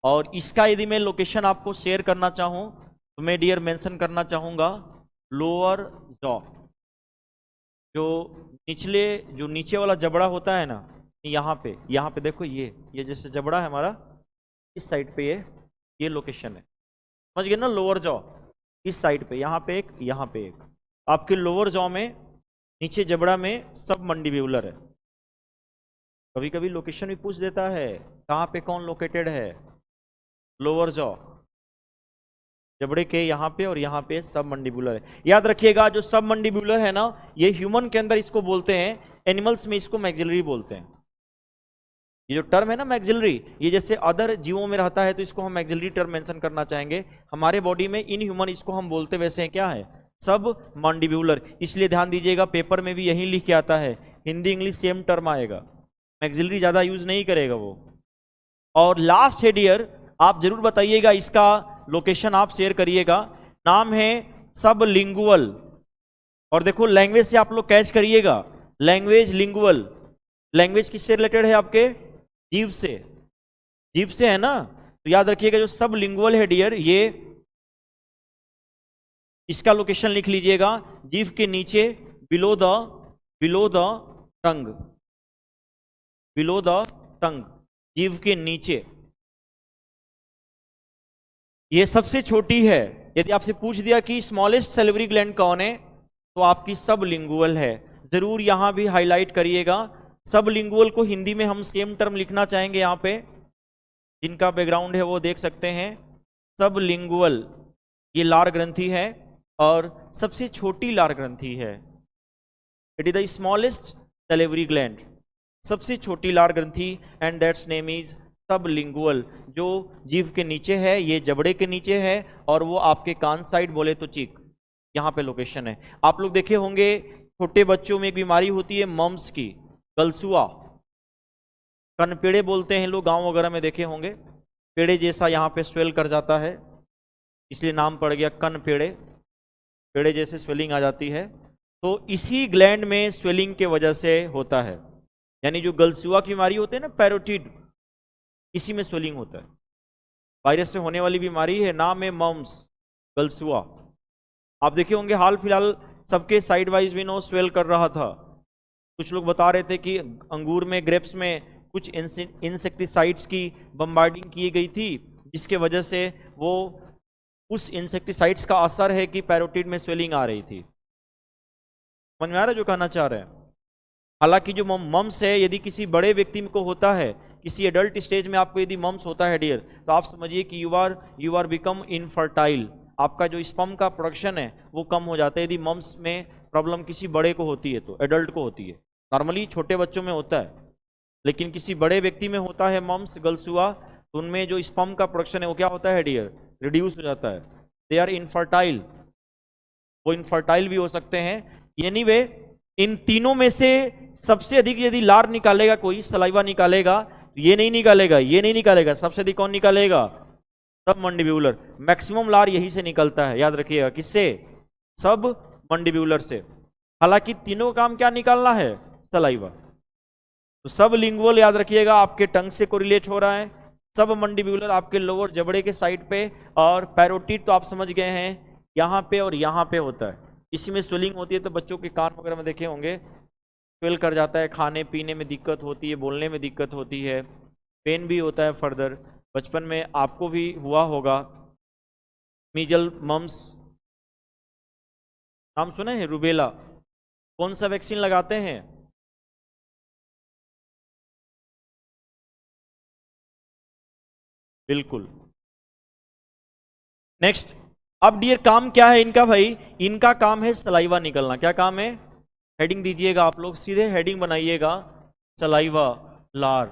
और इसका यदि मैं लोकेशन आपको शेयर करना चाहूं तो मैं डियर मेंशन करना चाहूंगा लोअर जॉ, जो नीचे वाला जबड़ा होता है ना, यहाँ पे देखो, ये जैसे जबड़ा है हमारा, इस साइड पे ये लोकेशन है, समझ गए ना, लोअर जॉ इस साइड पे, यहाँ पे एक, आपके लोअर जॉ में नीचे जबड़ा में सब मंडिब्यूलर है। कभी कभी लोकेशन भी पूछ देता है कहाँ पे कौन लोकेटेड है। लोअर जॉ, जबड़े के यहाँ पे और यहाँ पे सब मंडिबुलर है। याद रखिएगा जो सब मंडिबुलर है ना, ये ह्यूमन के अंदर इसको बोलते हैं, एनिमल्स में इसको मैक्सिलरी बोलते हैं। ये जो टर्म है ना मैक्सिलरी, ये जैसे अदर जीवों में रहता है तो इसको हम मैक्सिलरी टर्म मेंशन करना चाहेंगे। हमारे बॉडी में इन ह्यूमन इसको हम बोलते वैसे हैं क्या है, सब मंडिबुलर। इसलिए ध्यान दीजिएगा पेपर में भी यही लिख के आता है, हिंदी इंग्लिश सेम टर्म आएगा, मैक्सिलरी ज्यादा यूज नहीं करेगा वो। और लास्ट है डियर, आप जरूर बताइएगा इसका लोकेशन आप शेयर करिएगा, नाम है सबलिंगुअल। और देखो लैंग्वेज से आप लोग कैच करिएगा, लैंग्वेज लिंगुअल, लैंग्वेज किससे रिलेटेड है आपके, जीव से, जीव से है ना। तो याद रखिएगा जो सबलिंगुअल है डियर, ये इसका लोकेशन लिख लीजिएगा, जीव के नीचे, below the tongue, below the tongue, जीव के नीचे। ये सबसे छोटी है। यदि आपसे पूछ दिया कि स्मॉलेस्ट सैलिवरी ग्लैंड कौन है, तो आपकी सबलिंगुअल है। जरूर यहां भी हाईलाइट करिएगा। सबलिंगुअल को हिंदी में हम सेम टर्म लिखना चाहेंगे, यहां पे जिनका बैकग्राउंड है वो देख सकते हैं। सबलिंगुअल ये लार ग्रंथि है और सबसे छोटी लार ग्रंथि है। It is the smallest salivary gland, सबसे छोटी लार ग्रंथि, and that's name is sublingual. जो जीभ के नीचे है, ये जबड़े के नीचे है, और वो आपके कान साइड बोले तो चीक, यहाँ पे लोकेशन है। आप लोग देखे होंगे छोटे बच्चों में एक बीमारी होती है मम्स की, गलसुआ, कनपेड़े बोलते हैं लोग, गांव वगैरह में देखे होंगे, पेड़े जैसा यहाँ पे स्वेल कर जाता है, इसलिए नाम पड़ गया कनपेड़े, पेड़े जैसे स्वेलिंग आ जाती है। तो इसी ग्लैंड में स्वेलिंग के वजह से होता है, यानी जो गलसुआ की बीमारी होती है ना, पैरोटिड, इसी में स्वेलिंग होता है। वायरस से होने वाली बीमारी है, नाम है मम्स, गलसुआ। आप देखे होंगे हाल फिलहाल सबके साइड वाइज भी नो स्वेल कर रहा था। कुछ लोग बता रहे थे कि अंगूर में, ग्रेप्स में कुछ इंसेक्टिसाइड्स की बम्बार्डिंग की गई थी, जिसके वजह से वो उस इंसेक्टिसाइड्स का असर है कि पैरोटिड में स्वेलिंग आ रही थी। समझ में आ रहा है जो कहना चाह रहे हैं। हालांकि जो मम्स है, यदि किसी बड़े व्यक्ति को होता है, किसी एडल्ट स्टेज में आपको यदि मम्स होता है डियर, तो आप समझिए कि यू आर बिकम इनफर्टाइल, आपका जो स्पर्म का प्रोडक्शन है वो कम हो जाता है। यदि मम्स में प्रॉब्लम किसी बड़े को होती है, तो एडल्ट को होती है, नॉर्मली छोटे बच्चों में होता है, लेकिन किसी बड़े व्यक्ति में होता है मम्स, गलसुआ, तो उनमें जो स्पर्म का प्रोडक्शन है वो क्या होता है डियर, रिड्यूस हो जाता है, दे आर इनफर्टाइल, वो इनफर्टाइल भी हो सकते हैं। एनीवे, इन तीनों में से सबसे अधिक यदि लार निकालेगा कोई, सलाइवा निकालेगा, ये नहीं निकालेगा, ये नहीं निकालेगा, सबसे अधिक कौन निकालेगा, सब मंडिब्यूलर। मैक्सिमम लार यही से निकलता है, याद रखिएगा, किससे, सब मंडिब्यूलर से। हालांकि तीनों का काम क्या निकालना है, सलाइवा। तो सब लिंगुअल याद रखिएगा आपके टंग से कोरिलेट हो रहा है, सब मंडिब्यूलर आपके लोअर जबड़े के साइड पे, और पैरोटिड तो आप समझ गए हैं यहाँ पे और यहाँ पे होता है, इसी में स्वेलिंग होती है। तो बच्चों के कान वगैरह में देखे होंगे स्वेल कर जाता है, खाने पीने में दिक्कत होती है, बोलने में दिक्कत होती है, पेन भी होता है फर्दर। बचपन में आपको भी हुआ होगा, मीजल, मम्स, नाम सुने हैं, रूबेला, कौन सा वैक्सीन लगाते हैं, बिल्कुल। नेक्स्ट, अब डियर काम क्या है इनका भाई, इनका काम है सलाइवा निकलना। क्या काम है, हेडिंग दीजिएगा आप लोग, सीधे हेडिंग बनाइएगा, सलाइवा, लार।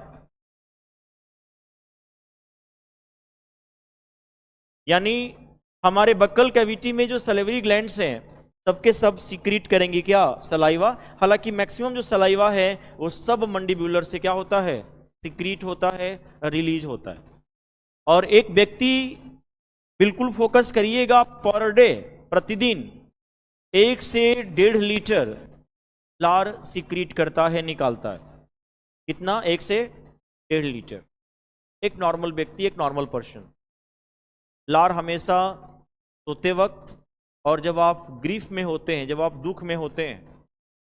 यानी हमारे बक्कल कैविटी में जो सलेवरी ग्लैंड्स हैं सबके सब सीक्रेट करेंगे क्या, सलाइवा। हालांकि मैक्सिमम जो सलाइवा है वो सब मंडिब्यूलर से क्या होता है, सीक्रेट होता है, रिलीज होता है। और एक व्यक्ति, बिल्कुल फोकस करिएगा, पर डे, प्रतिदिन 1 से 1.5 लीटर लार सीक्रेट करता है, निकालता है। कितना, 1 से 1.5 लीटर, एक नॉर्मल व्यक्ति, एक नॉर्मल पर्सन। लार हमेशा सोते वक्त और जब आप ग्रीफ में होते हैं, जब आप दुख में होते हैं,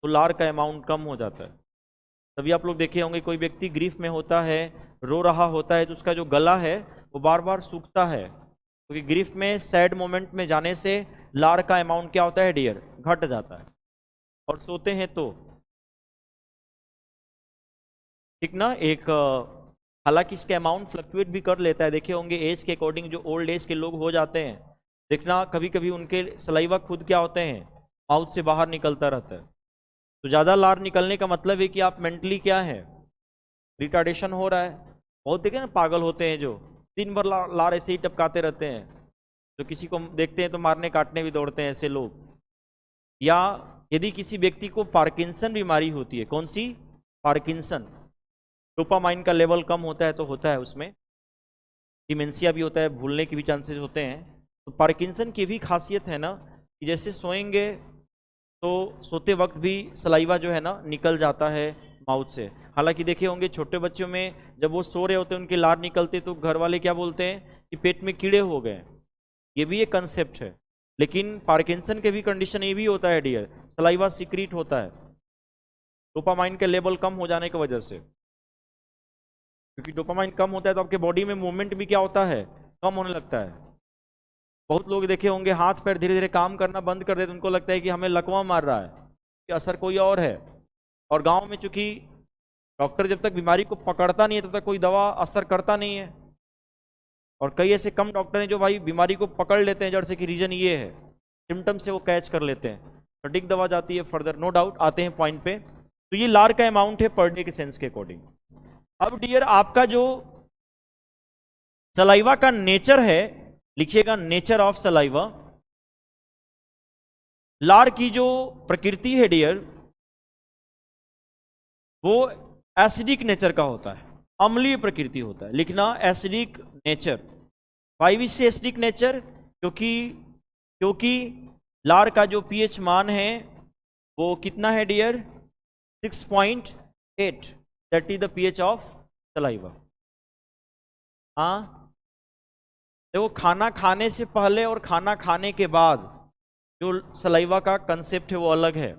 तो लार का अमाउंट कम हो जाता है। तभी आप लोग देखे होंगे कोई व्यक्ति ग्रीफ में होता है, रो रहा होता है, तो उसका जो गला है वो बार बार सूखता है, क्योंकि ग्रीफ में, सैड मोमेंट में जाने से लार का अमाउंट क्या होता है डियर, घट जाता है। और सोते हैं तो ठीक ना। एक हालांकि इसका अमाउंट फ्लक्चुएट भी कर लेता है, देखे होंगे एज के अकॉर्डिंग जो ओल्ड एज के लोग हो जाते हैं, देखना कभी कभी उनके सलाइवा खुद क्या होते हैं, माउथ से बाहर निकलता रहता है। तो ज़्यादा लार निकलने का मतलब है कि आप मेंटली क्या है, रिटार्डेशन हो रहा है। बहुत देखे ना पागल होते हैं जो दिन भर लार ऐसे ही टपकाते रहते हैं, जो किसी को देखते हैं तो मारने काटने भी दौड़ते हैं ऐसे लोग। या यदि किसी व्यक्ति को पार्किंसन बीमारी होती है, कौन सी, पार्किंसन, डोपामाइन का लेवल कम होता है तो होता है उसमें, डिमेंशिया भी होता है, भूलने के भी चांसेस होते हैं। तो पार्किंसन की भी खासियत है ना कि जैसे सोएंगे तो सोते वक्त भी सलाइवा जो है ना निकल जाता है माउथ से। हालांकि देखे होंगे छोटे बच्चों में जब वो सो रहे होते हैं उनके लार निकलते तो घर वाले क्या बोलते हैं कि पेट में कीड़े हो गए, ये भी एक कंसेप्ट है। लेकिन पार्किंसन के भी कंडीशन ये भी होता है डियर, सलाइवा सीक्रेट होता है डोपामाइन के लेवल कम हो जाने की वजह से। क्योंकि डोपामाइन कम होता है तो आपके बॉडी में मूवमेंट भी क्या होता है, कम होने लगता है। बहुत लोग देखे होंगे हाथ पैर धीरे धीरे काम करना बंद कर देते, उनको लगता है कि हमें लकवा मार रहा है, कि असर कोई और है। और गांव में चूंकि डॉक्टर जब तक बीमारी को पकड़ता नहीं है तब तक कोई दवा असर करता नहीं है। और कई ऐसे कम डॉक्टर हैं जो भाई बीमारी को पकड़ लेते हैं जड़ से, कि रीजन ये है, सिम्टम से वो कैच कर लेते हैं, सटीक दवा जाती है फर्दर। नो डाउट, आते हैं पॉइंट पे। तो ये लार का अमाउंट है पर डे के सेंस के अकॉर्डिंग। अब डियर आपका जो सलाइवा का नेचर है, लिखिएगा नेचर ऑफ सलाइवा। लार की जो प्रकृति है डियर वो एसिडिक नेचर का होता है, अम्लीय प्रकृति होता है। लिखना एसिडिक नेचर। वाई विश से एसिडिक नेचर, क्योंकि लार का जो पीएच मान है वो कितना है dear, 6.8, that is the pH of saliva. हाँ देखो, खाना खाने से पहले और खाना खाने के बाद जो सलाइवा का कंसेप्ट है वो अलग है।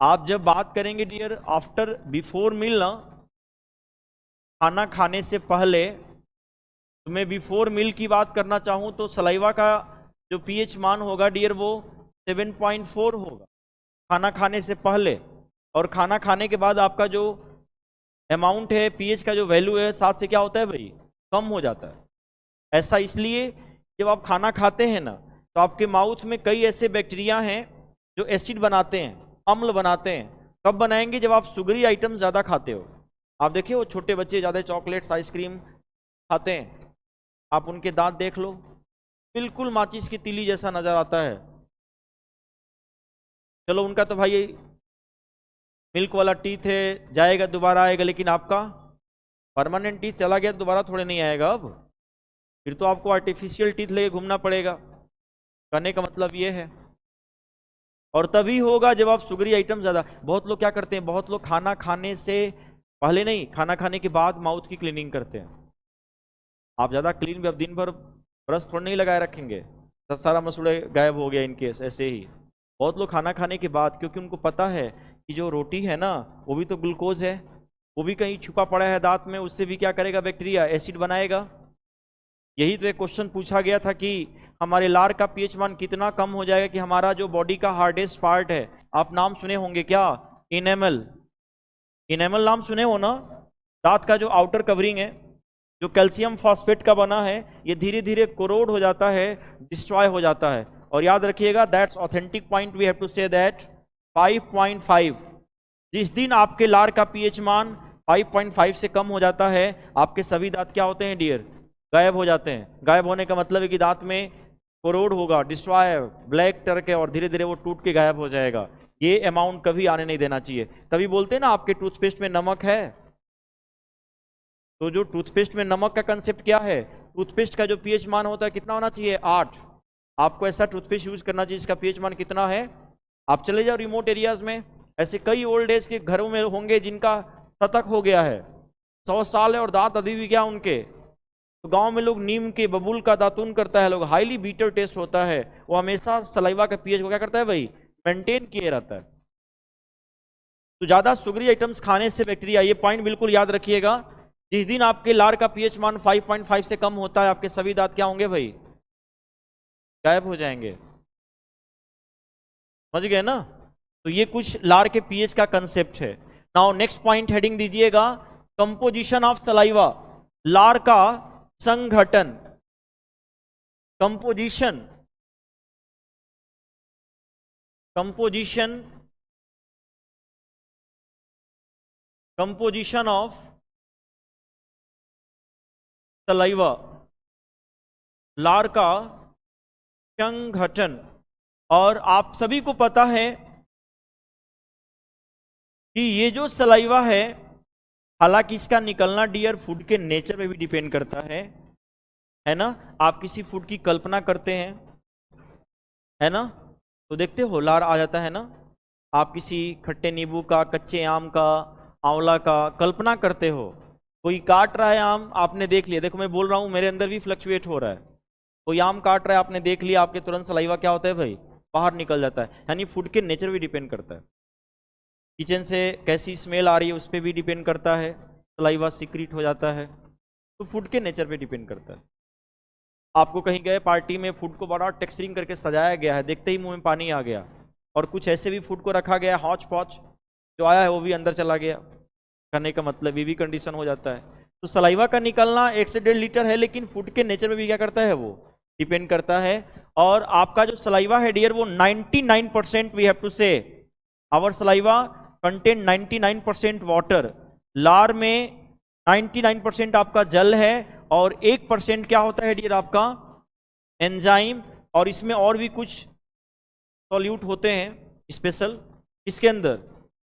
आप जब बात करेंगे डियर आफ्टर बिफोर मील ना, खाना खाने से पहले, तो मैं बिफोर मील की बात करना चाहूं तो सलाइवा का जो पीएच मान होगा डियर वो 7.4 होगा खाना खाने से पहले। और खाना खाने के बाद आपका जो अमाउंट है, पीएच का जो वैल्यू है 7 से क्या होता है भाई, कम हो जाता है। ऐसा इसलिए जब आप खाना खाते हैं ना तो आपके माउथ में कई ऐसे बैक्टीरिया हैं जो एसिड बनाते हैं, अम्ल बनाते हैं। कब बनाएंगे, जब आप सुगरी आइटम ज़्यादा खाते हो। आप देखिए वो छोटे बच्चे ज़्यादा चॉकलेट्स आइसक्रीम खाते हैं, आप उनके दांत देख लो, बिल्कुल माचिस की तीली जैसा नज़र आता है। चलो उनका तो भाई मिल्क वाला टीथ है, जाएगा दोबारा आएगा, लेकिन आपका परमानेंट टीथ चला गया दोबारा थोड़े नहीं आएगा। अब फिर तो आपको आर्टिफिशियल टीथ लेके घूमना पड़ेगा। कहने का मतलब ये है। और तभी होगा जब आप सुगरी आइटम ज़्यादा। बहुत लोग क्या करते हैं, बहुत लोग खाना खाने से पहले नहीं, खाना खाने के बाद माउथ की क्लीनिंग करते हैं। आप ज़्यादा क्लीन भी, अब दिन भर ब्रश थोड़ा नहीं लगाए रखेंगे, सब सारा मसूड़े गायब हो गया इनके। ऐसे ही बहुत लोग खाना खाने के बाद, क्योंकि उनको पता है कि जो रोटी है ना वो भी तो ग्लूकोज है, वो भी कहीं छुपा पड़ा है दांत में, उससे भी क्या करेगा बैक्टीरिया, एसिड बनाएगा। यही तो एक क्वेश्चन पूछा गया था कि हमारे लार का पीएच मान कितना कम हो जाएगा कि हमारा जो बॉडी का हार्डेस्ट पार्ट है, आप नाम सुने होंगे क्या, इनेमल। इनेमल नाम सुने हो ना, दांत का जो आउटर कवरिंग है जो कैल्शियम फॉस्फेट का बना है, ये धीरे धीरे कोरोड हो जाता है, डिस्ट्रॉय हो जाता है। और याद रखिएगा, that's authentic point, we have to say that 5.5। जिस दिन आपके लार का पीएच मान 5.5 से कम हो जाता है, आपके सभी दांत क्या होते हैं डियर, गायब हो जाते हैं। गायब होने का मतलब है कि दांत में कोरोड होगा, डिस्ट्रॉय, ब्लैक करके, और धीरे धीरे वो टूट के गायब हो जाएगा। ये अमाउंट कभी आने नहीं देना चाहिए। तभी बोलते हैं ना आपके टूथपेस्ट में नमक है, तो जो टूथपेस्ट में नमक का कंसेप्ट क्या है, टूथपेस्ट का जो पीएच मान होता है कितना होना चाहिए, 8। आपको ऐसा टूथपेस्ट यूज करना चाहिए जिसका पीएच मान कितना है। आप चले जाओ रिमोट एरियाज में, ऐसे कई ओल्ड एज के घरों में होंगे जिनका शतक हो गया है, 100 साल है और दांत अभी भी क्या उनके। तो गांव में लोग नीम के बबूल का दातून करता है, लोग हाईली बीटर टेस्ट होता है, वो हमेशा सलाइवा का पीएच को क्या करता है भाई, मेंटेन किए रहता है। तो ज्यादा सुगरी आइटम्स खाने से बैक्टीरिया, ये पॉइंट बिल्कुल याद रखिएगा। जिस दिन आपके लार का पीएच मान 5.5 से कम होता है, आपके सभी दांत क्या होंगे भाई, गायब हो जाएंगे। समझ गए ना। तो ये कुछ लार के पीएच का कंसेप्ट है। नाउ नेक्स्ट पॉइंट हेडिंग दीजिएगा, कंपोजिशन ऑफ सलाइवा, लार का संघटन, composition, composition, composition of saliva, लार का संघटन। और आप सभी को पता है कि ये जो सलाइवा है, हालांकि इसका निकलना डियर फूड के नेचर पे भी डिपेंड करता है ना। आप किसी फूड की कल्पना करते हैं, है ना, तो देखते हो लार आ जाता है ना। आप किसी खट्टे नींबू का, कच्चे आम का, आंवला का कल्पना करते हो, कोई काट रहा है आम, आपने देख लिया, देखो मैं बोल रहा हूं मेरे अंदर भी फ्लक्चुएट हो रहा है, कोई आम काट रहा है आपने देख लिया, आपके तुरंत सलाइवा क्या होता है भाई, बाहर निकल जाता है। यानी फूड के नेचर भी डिपेंड करता है, किचन से कैसी स्मेल आ रही है उस पर भी डिपेंड करता है, सलाइवा सीक्रेट हो जाता है। तो फूड के नेचर पे डिपेंड करता है। आपको कहीं गए पार्टी में, फूड को बड़ा टेक्सचरिंग करके सजाया गया है, देखते ही मुंह में पानी आ गया, और कुछ ऐसे भी फूड को रखा गया हौच पौच, जो आया है वो भी अंदर चला गया, खाने का मतलब ये भी कंडीशन हो जाता है। तो सलाइवा का निकलना 1 से 1.5 लीटर है, लेकिन फूड के नेचर में भी क्या करता है, वो डिपेंड करता है। और आपका जो सलाइवा है डियर, वो 99% वी हैव टू से आवर सलाइवा कंटेन 99% वाटर। लार में 99% आपका जल है, और 1% क्या होता है डियर आपका एंजाइम, और इसमें और भी कुछ सॉल्यूट होते हैं स्पेशल, इसके अंदर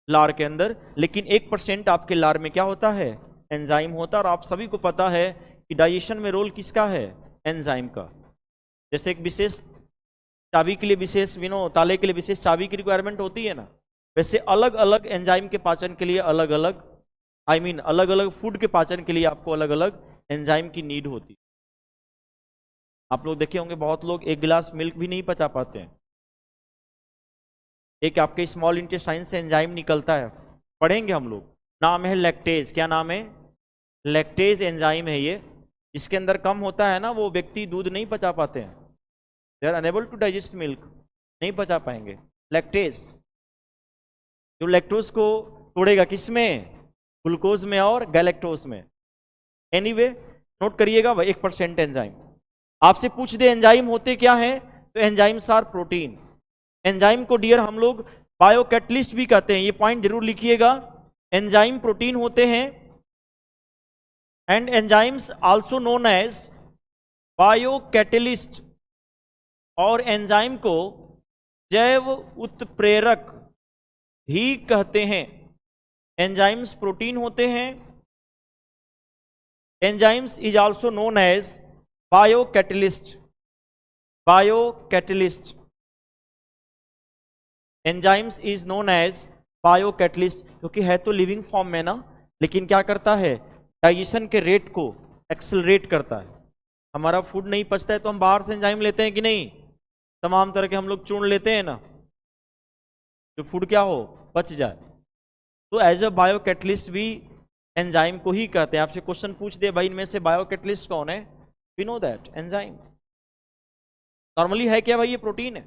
लार के अंदर, लेकिन 1% आपके लार में क्या होता है, एंजाइम होता है। और आप सभी को पता है कि डाइजेशन में रोल किसका है, एंजाइम का। जैसे एक विशेष चाबी के लिए विशेष ताले के लिए विशेष चाबी की रिक्वायरमेंट होती है ना, वैसे अलग अलग एंजाइम के पाचन के लिए अलग अलग अलग अलग फूड के पाचन के लिए आपको अलग अलग एंजाइम की नीड होती है। आप लोग देखे होंगे बहुत लोग एक गिलास मिल्क भी नहीं पचा पाते हैं, एक आपके स्मॉल इंटेस्टाइन से एंजाइम निकलता है, पढ़ेंगे हम लोग, नाम है लैक्टेज। क्या नाम है, लैक्टेज एंजाइम है ये। जिसके अंदर कम होता है ना, वो व्यक्ति दूध नहीं पचा पाते हैं, they are unable to digest milk, नहीं पचा पाएंगे। लैक्टेज जो लैक्टोज को तोड़ेगा किसमें, ग्लूकोज में और गैलेक्टोज में। एनीवे नोट करिएगा भाई, 1% एंजाइम। आपसे पूछ दे एंजाइम होते क्या है, तो एंजाइम्स आर प्रोटीन। एंजाइम को डियर हम लोग बायोकैटलिस्ट भी कहते हैं, ये पॉइंट जरूर लिखिएगा। एंजाइम प्रोटीन होते हैं, and enzymes also known as biocatalyst. और एंजाइम को जैव उत्प्रेरक भी कहते हैं। एंजाइम्स प्रोटीन होते हैं, enzymes is also known as biocatalyst. Biocatalyst, enzymes is known as biocatalyst, क्योंकि है तो लिविंग फॉर्म में ना, लेकिन क्या करता है, डाइजेशन के रेट को एक्सेलरेट करता है। हमारा फूड नहीं पचता है तो हम बाहर से एंजाइम लेते हैं कि नहीं, तमाम तरह के हम लोग चूर्ण लेते हैं ना, जो फूड क्या हो, पच जाए। तो एज अ बायोकैटलिस्ट भी एंजाइम को ही कहते हैं। आपसे क्वेश्चन पूछ दे भाई इनमें से बायोकैटलिस्ट कौन है, we know that enzyme. Normally है क्या भाई, ये प्रोटीन है।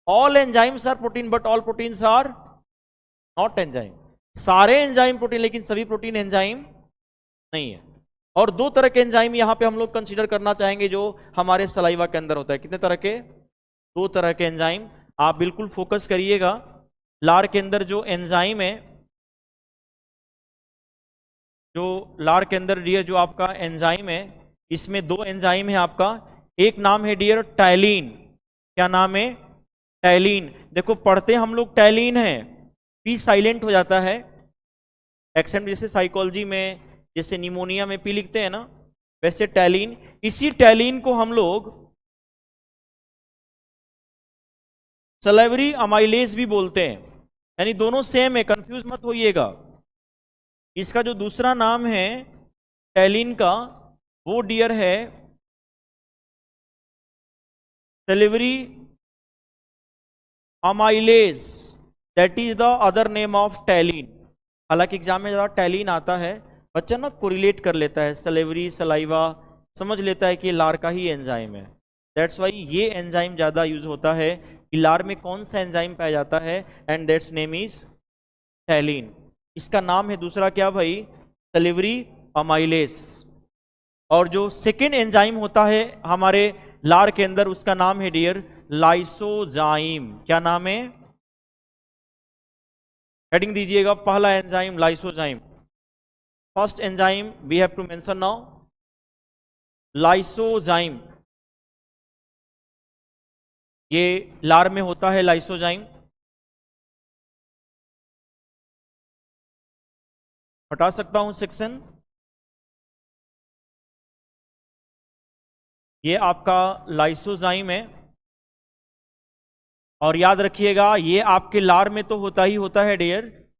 All enzymes are protein, but all proteins are not enzyme. सारे एंजाइम प्रोटीन, लेकिन सभी प्रोटीन एंजाइम नहीं है। और 2 तरह के एंजाइम यहां पे हम लोग कंसीडर करना चाहेंगे जो हमारे सलाइवा के अंदर होता है। कितने तरह के, 2 तरह के एंजाइम। आप बिल्कुल फोकस करिएगा। लार के अंदर जो एंजाइम है, जो लार के अंदर डियर जो आपका एंजाइम है, इसमें 2 एंजाइम है आपका। एक नाम है डियर टैलिन। क्या नाम है, टैलिन। देखो पढ़ते हम लोग टैलिन है, पी साइलेंट हो जाता है, एक्सेंट जैसे साइकोलॉजी में, जैसे निमोनिया में पी लिखते हैं ना, वैसे टैलिन। इसी टैलिन को हम लोग सलाइवरी अमाइलेज भी बोलते हैं, यानी दोनों सेम है, कंफ्यूज मत होइएगा। इसका जो दूसरा नाम है टैलिन का, वो डियर है salivary amylase, that is the other name of ptyalin. हालांकि एग्जाम में ज़्यादा टैलिन आता है, बच्चा ना कोरिलेट कर लेता है, सलेवरी सलाइवा समझ लेता है कि लार का ही एंजाइम है। दैट्स वाई ये एंजाइम ज़्यादा यूज होता है कि लार में कौन सा एंजाइम पाया जाता है, and that's name is ptyalin. इसका नाम है दूसरा क्या भाई, सलिवरी अमाइलेस। और जो सेकेंड एंजाइम होता है हमारे लार के अंदर, उसका नाम है डियर लाइसोजाइम। क्या नाम है? हेडिंग दीजिएगा, पहला enzyme lysozyme. First enzyme we have to mention now lysozyme. ये लार में होता है लाइसोजाइम। हटा सकता हूं सेक्शन। ये आपका लाइसोजाइम है। और याद रखिएगा ये आपके लार में तो होता ही होता है डियर,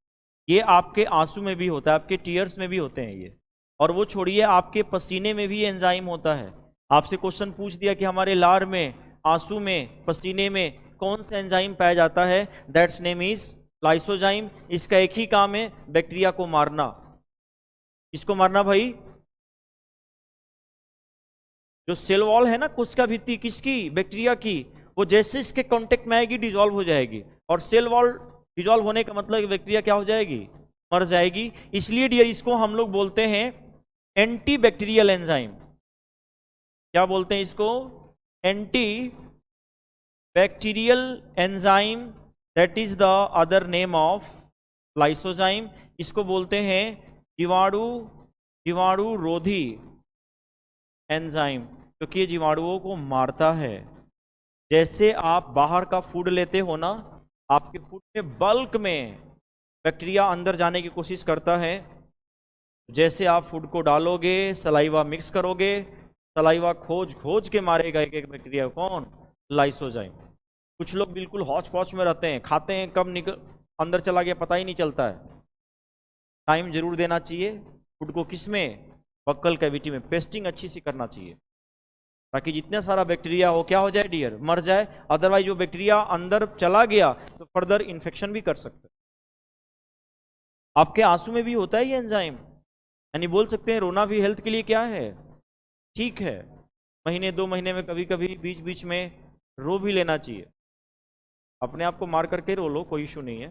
ये आपके आंसू में भी होता है, आपके टीयर्स में भी होते हैं ये। और वो छोड़िए, आपके पसीने में भी एंजाइम होता है। आपसे क्वेश्चन पूछ दिया कि हमारे लार में, आंसू में, पसीने में कौन सा एंजाइम पाया जाता है, दैट्स नेम इज लाइसोजाइम। इसका एक ही काम है, बैक्टीरिया को मारना। इसको मारना भाई। जो सेल वॉल है ना कोशिका भित्ति, किसकी? बैक्टीरिया की, वो जैसे इसके कांटेक्ट में आएगी डिसॉल्व हो जाएगी। और सेल वॉल डिसॉल्व होने का मतलब बैक्टीरिया क्या हो जाएगी? मर जाएगी। इसलिए डियर इसको हम लोग बोलते हैं एंटी बैक्टीरियल एंजाइम। क्या बोलते हैं इसको? Anti bacterial enzyme, that is the other name of lysozyme. इसको बोलते हैं जीवाणु रोधी एंजाइम, क्योंकि ये जीवाणुओं को मारता है। जैसे आप बाहर का फूड लेते हो ना, आपके फूड में बल्क में बैक्टीरिया अंदर जाने की कोशिश करता है। जैसे आप फूड को डालोगे, सलाइवा मिक्स करोगे, सलाइवा खोज खोज के मारेगा एक एक बैक्टीरिया। कौन? लाइसोजाइम। कुछ लोग बिल्कुल हौच पौच में रहते हैं, खाते हैं कब निकल अंदर चला गया पता ही नहीं चलता है। टाइम जरूर देना चाहिए फूड को, किसमें? बक्कल कैविटी में पेस्टिंग अच्छी सी करना चाहिए, ताकि जितना सारा बैक्टीरिया हो क्या हो जाए डियर? मर जाए। अदरवाइज जो बैक्टीरिया अंदर चला गया तो फर्दर इन्फेक्शन भी कर सकते हैं। आपके आंसू में भी होता है ये एंजाइम, यानी बोल सकते हैं रोना भी हेल्थ के लिए क्या है? ठीक है। महीने 2 महीने में कभी कभी बीच बीच में रो भी लेना चाहिए। अपने आप को मार करके रो लो, कोई इशू नहीं है,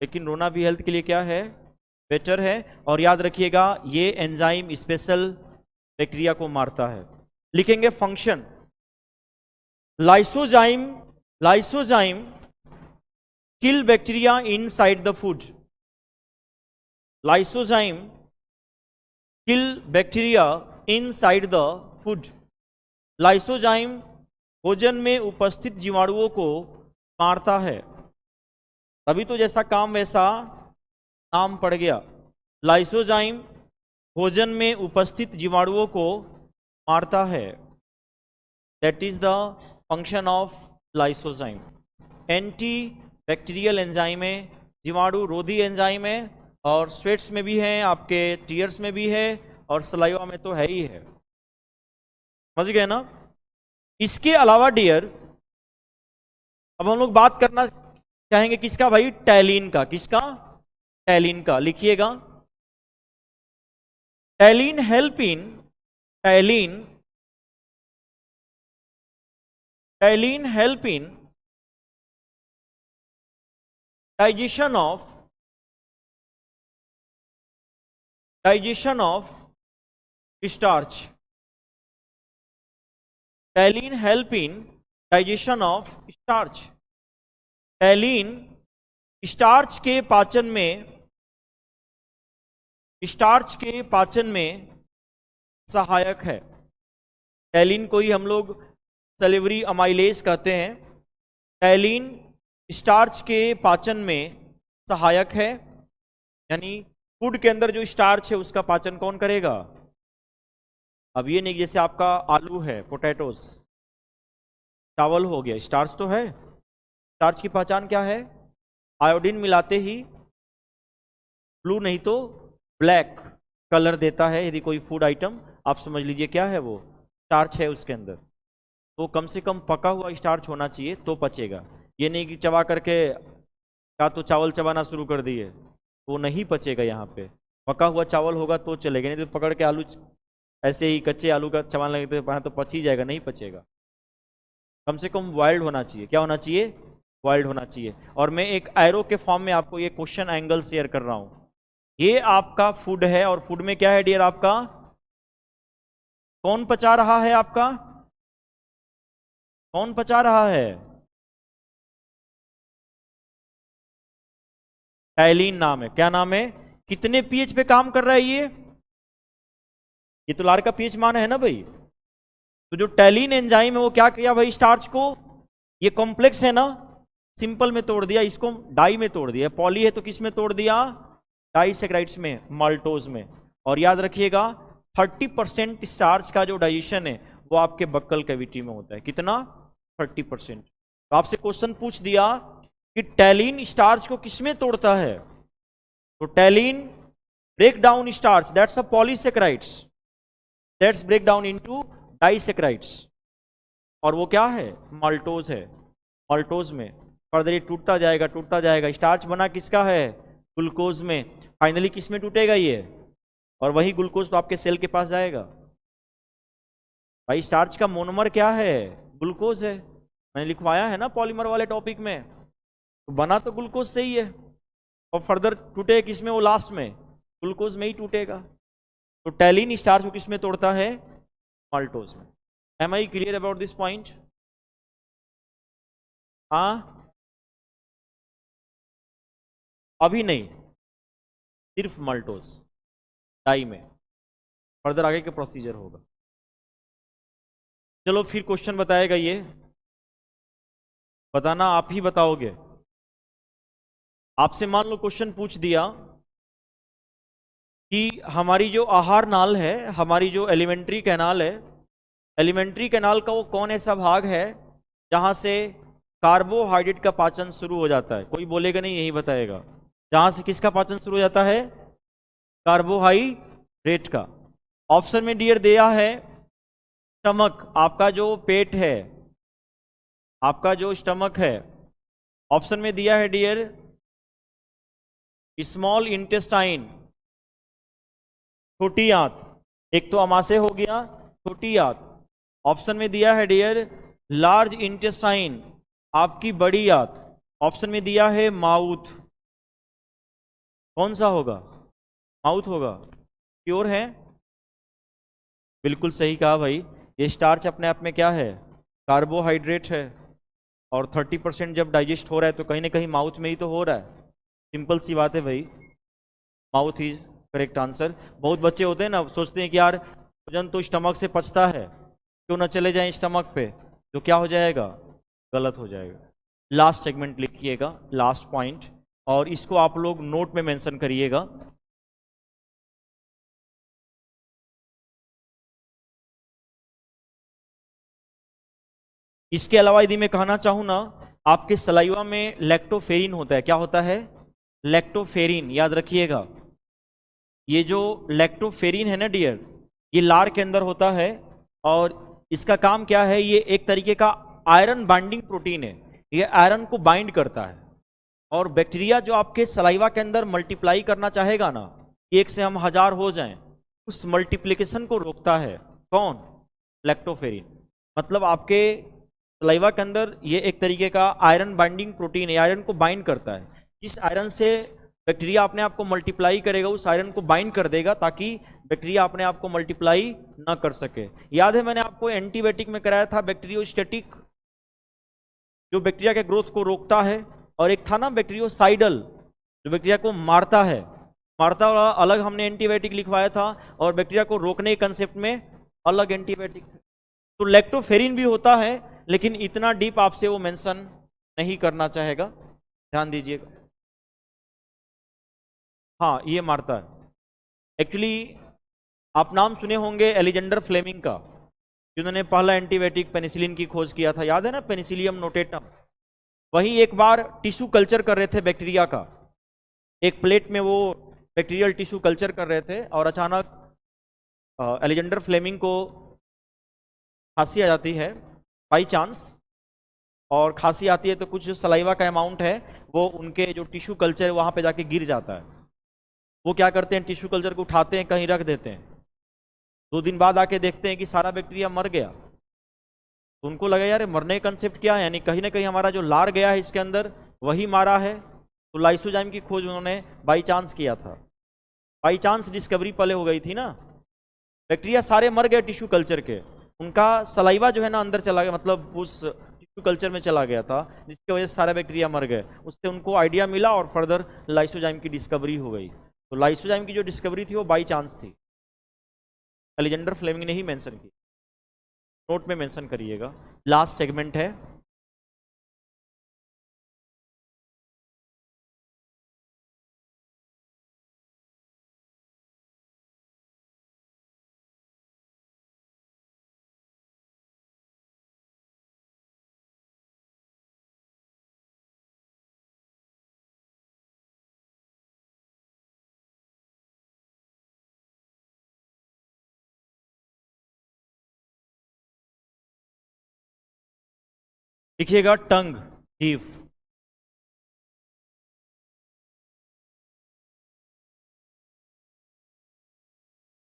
लेकिन रोना भी हेल्थ के लिए क्या है? बेटर है। और याद रखिएगा ये एंजाइम स्पेशल बैक्टीरिया को मारता है। लिखेंगे function. Lysozyme kill bacteria inside the food. Lysozyme kill bacteria inside the food. Lysozyme भोजन में उपस्थित जीवाणुओं को मारता है। तभी तो जैसा काम वैसा नाम पड़ गया। लाइसोजाइम भोजन में उपस्थित जीवाणुओं को मारता है। That is the function of lysozyme. Anti bacterial enzyme है, जीवाणु रोधी एंजाइम है, और स्वेट्स में भी है, आपके टीयर्स में भी है, और सलाइवा में तो है ही है। समझ गए ना? इसके अलावा डियर अब हम लोग बात करना चाहेंगे किसका भाई? टैलिन का। किसका? टैलिन का। लिखिएगा ptyalin help in ptyalin help in digestion of starch. Ptyalin help in digestion of starch. Ptyalin starch के पाचन में सहायक है। टैलिन को ही हम लोग सलिवरी अमाइलेज कहते हैं। टैलिन स्टार्च के पाचन में सहायक है, यानी फूड के अंदर जो स्टार्च है उसका पाचन कौन करेगा? अब ये नहीं जैसे आपका आलू है, पोटैटोस, चावल हो गया, स्टार्च तो है। स्टार्च की पहचान क्या है? आयोडीन मिलाते ही ब्लू नहीं तो ब्लैक कलर देता है। यदि कोई फूड आइटम आप समझ लीजिए क्या है, वो स्टार्च है उसके अंदर, तो कम से कम पका हुआ स्टार्च होना चाहिए तो पचेगा। ये नहीं कि चबा करके का तो चावल चबाना शुरू कर दिए, वो नहीं पचेगा। यहाँ पे पका हुआ चावल होगा तो चलेगा, नहीं तो पकड़ के आलू ऐसे ही कच्चे आलू का चबान लगे तो पच ही जाएगा, नहीं पचेगा। कम से कम वाइल्ड होना चाहिए। क्या होना चाहिए? वाइल्ड होना चाहिए। और मैं एक एरो के फॉर्म में आपको ये क्वेश्चन एंगल शेयर कर रहा हूँ। ये आपका फूड है और फूड में क्या है डियर आपका, कौन पचा रहा है आपका, कौन पचा रहा है, टाइलिन नाम है। क्या नाम है, कितने पीएच पे काम कर रहा है ये तो लार का पीएच मान है ना भाई। तो जो टैलिन एंजाइम है वो क्या किया भाई, स्टार्च को, ये कॉम्प्लेक्स है ना, सिंपल में तोड़ दिया, इसको डाई में तोड़ दिया, पॉली है तो किस में तोड़ दिया, डाइसैकेराइड्स में, माल्टोज में। और याद रखिएगा 30% स्टार्च का जो डाइजेशन है वो आपके बक्कल कैविटी में होता है, कितना, 30%। तो आपसे क्वेश्चन पूछ दिया कि टैलिन स्टार्च को किसमें तोड़ता है, तो ptyalin break down starch, that's a polysaccharides, that's break down into disaccharides, और वो क्या है, माल्टोज है। माल्टोज में फर्दर ये टूटता जाएगा, स्टार्च बना किसका है, ग्लूकोज में, फाइनली किस में टूटेगा ये, और वही ग्लूकोज तो आपके सेल के पास जाएगा। भाई स्टार्च का मोनोमर क्या है, ग्लूकोज है, मैंने लिखवाया है ना पॉलीमर वाले टॉपिक में, तो बना तो ग्लूकोज से ही है, और फर्दर टूटे किसमें, वो लास्ट में ग्लूकोज में ही टूटेगा। तो टैलिन स्टार्च को किसमें तोड़ता है, माल्टोज में। Am I clear about this point? हाँ अभी नहीं, सिर्फ माल्टोज, डाई में, फर्दर आगे का प्रोसीजर होगा। चलो फिर क्वेश्चन बताएगा ये, बताना आप ही बताओगे। आपसे मान लो क्वेश्चन पूछ दिया कि हमारी जो आहार नाल है, हमारी जो एलिमेंट्री कैनाल है, एलिमेंट्री कैनाल का वो कौन ऐसा भाग है जहां से कार्बोहाइड्रेट का पाचन शुरू हो जाता है, कोई बोलेगा नहीं, यही बताएगा, जहां से किसका पाचन शुरू हो जाता है, कार्बोहाइड्रेट का। ऑप्शन में डियर दिया है स्टमक, आपका जो पेट है, आपका जो स्टमक है, ऑप्शन में दिया है डियर स्मॉल इंटेस्टाइन, छोटी आंत, एक तो अमाशय हो गया, छोटी आंत। ऑप्शन में दिया है डियर लार्ज इंटेस्टाइन, आपकी बड़ी आंत। ऑप्शन में दिया है माउथ, कौन सा होगा, माउथ होगा, प्योर है, बिल्कुल सही कहा भाई। ये स्टार्च अपने आप में क्या है, कार्बोहाइड्रेट है, और 30% जब डाइजेस्ट हो रहा है तो कहीं ना कहीं माउथ में ही तो हो रहा है, सिंपल सी बात है भाई, माउथ इज करेक्ट आंसर। बहुत बच्चे होते हैं ना, सोचते हैं कि यार भोजन तो स्टमक से पचता है, क्यों ना चले जाएं स्टमक पे, तो क्या हो जाएगा, गलत हो जाएगा। लास्ट सेगमेंट लिखिएगा, लास्ट पॉइंट, और इसको आप लोग नोट में मेंशन करिएगा। इसके अलावा यदि मैं कहना चाहूं ना, आपके सलाइवा में लैक्टोफेरिन होता है, क्या होता है, लैक्टोफेरिन, याद रखिएगा। ये जो लैक्टोफेरिन है ना डियर, ये लार के अंदर होता है, और इसका काम क्या है, ये एक तरीके का आयरन बाइंडिंग प्रोटीन है, ये आयरन को बाइंड करता है, और बैक्टीरिया जो आपके सलाइवा के अंदर मल्टीप्लाई करना चाहेगा ना, एक से हम 1000 हो जाएं, उस मल्टीप्लिकेशन को रोकता है, कौन, लैक्टोफेरिन। मतलब आपके सलाइवा के अंदर ये एक तरीके का आयरन बाइंडिंग प्रोटीन है, आयरन को बाइंड करता है, जिस आयरन से बैक्टीरिया अपने आप को मल्टीप्लाई करेगा उस आयरन को बाइंड कर देगा, ताकि बैक्टीरिया अपने आप को मल्टीप्लाई ना कर सके। याद है मैंने आपको एंटीबायोटिक में कराया था बैक्टीरियोस्टैटिक, जो बैक्टीरिया के ग्रोथ को रोकता है, और एक था ना बैक्टीरियोसाइडल, जो बैक्टीरिया को मारता है, मारता वाला अलग हमने एंटीबायोटिक लिखवाया था, और बैक्टीरिया को रोकने के कंसेप्ट में अलग एंटीबायोटिक। तो लैक्टोफेरिन भी होता है, लेकिन इतना डीप आपसे वो मेंशन नहीं करना चाहेगा, ध्यान दीजिएगा। हाँ ये मारता है। एक्चुअली आप नाम सुने होंगे एलेक्जेंडर फ्लेमिंग का, जिन्होंने पहला एंटीबायोटिक पेनिसिलिन की खोज किया था, याद है ना, पेनिसिलियम नोटेटम। वही एक बार टिश्यू कल्चर कर रहे थे बैक्टीरिया का, एक प्लेट में वो बैक्टीरियल टिश्यू कल्चर कर रहे थे, और अचानक एलेक्जेंडर फ्लेमिंग को खांसी आ जाती है बाई चांस, और खांसी आती है तो कुछ जो सलाइवा का अमाउंट है वो उनके जो टिश्यू कल्चर है वहाँ पे जाके गिर जाता है। वो क्या करते हैं, टिश्यू कल्चर को उठाते हैं, कहीं रख देते हैं, 2 दिन बाद आके देखते हैं कि सारा बैक्टीरिया मर गया। तो उनको लगा यार मरने का कंसेप्ट क्या है, यानी कहीं ना कहीं हमारा जो लार गया है इसके अंदर वही मारा है। तो लाइसोजाइम की खोज उन्होंने बाई चांस किया था। बाई चांस डिस्कवरी पहले हो गई थी ना, बैक्टीरिया सारे मर गए टिश्यू कल्चर के, उनका सलाइवा जो है ना अंदर चला गया, मतलब उस टिश्यू कल्चर में चला गया था, जिसकी वजह से सारे बैक्टीरिया मर गए। उससे उनको आइडिया मिला और फर्दर लाइसोजाइम की डिस्कवरी हो गई। तो लाइसोजाइम की जो डिस्कवरी थी वो बाई चांस थी, अलेक्जेंडर फ्लेमिंग ने ही मेंशन की। नोट में मेंशन करिएगा। लास्ट सेगमेंट है लिखिएगा, टंग, जीभ।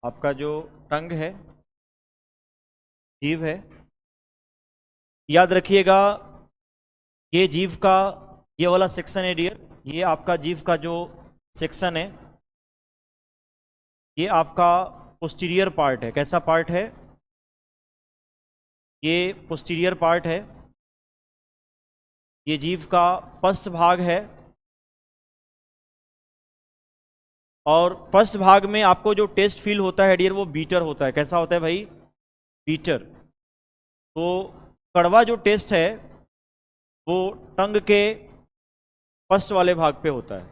आपका जो टंग है, जीभ है, याद रखिएगा ये जीभ का ये वाला सेक्शन है डियर, ये आपका जीभ का जो सेक्शन है, ये आपका पोस्टीरियर पार्ट है। कैसा पार्ट है? ये पोस्टीरियर पार्ट है, ये जीभ का पश्च भाग है, और पश्च भाग में आपको जो टेस्ट फील होता है डियर वो बीटर होता है। कैसा होता है भाई? बीटर। तो कड़वा जो टेस्ट है वो टंग के पश्च वाले भाग पे होता है।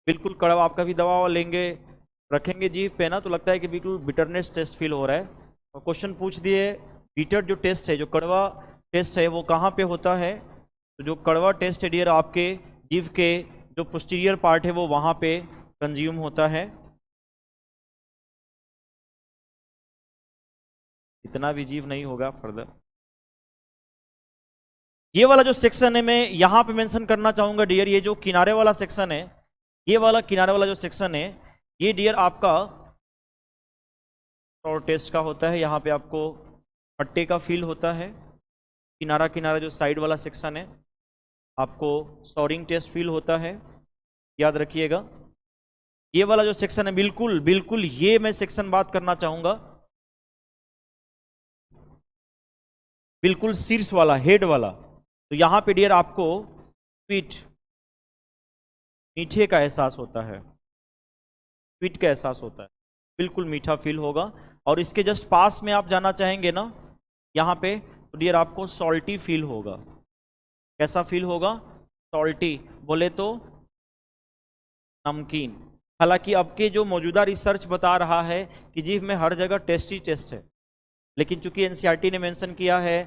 बिल्कुल कड़वा, आप कभी दवा लेंगे रखेंगे जीभ पे ना तो लगता है कि बिल्कुल बिटरनेस टेस्ट फील हो रहा है, और क्वेश्चन पूछ दिए बीटर जो टेस्ट है, जो कड़वा टेस्ट है वो कहाँ पे होता है? तो जो कड़वा टेस्ट है डियर आपके जीभ के जो पोस्टीरियर पार्ट है वो वहाँ पे कंज्यूम होता है। इतना भी जीभ नहीं होगा फर्दर। ये वाला जो सेक्शन है मैं यहाँ पे मेंशन करना चाहूंगा डियर, ये जो किनारे वाला सेक्शन है, ये वाला किनारे वाला जो सेक्शन है ये डियर आपका और टेस्ट का होता है। यहाँ पे आपको पट्टे का फील होता है। किनारा किनारा जो साइड वाला सेक्शन है आपको सॉरिंग टेस्ट फील होता है। याद रखिएगा ये वाला जो सेक्शन है, बिल्कुल बिल्कुल ये मैं सेक्शन बात करना चाहूंगा, बिल्कुल शीर्ष वाला, हेड वाला। तो यहाँ पे डियर आपको स्वीट, मीठे का एहसास होता है, स्वीट का एहसास होता है, बिल्कुल मीठा फील होगा। और इसके जस्ट पास में आप जाना चाहेंगे ना यहाँ पे, तो डियर आपको सॉल्टी फील होगा। कैसा फील होगा? सॉल्टी, बोले तो नमकीन। हालांकि अब के जो मौजूदा रिसर्च बता रहा है कि जीभ में हर जगह टेस्ट ही टेस्ट है, लेकिन चूंकि एनसीईआरटी ने मेंशन किया है,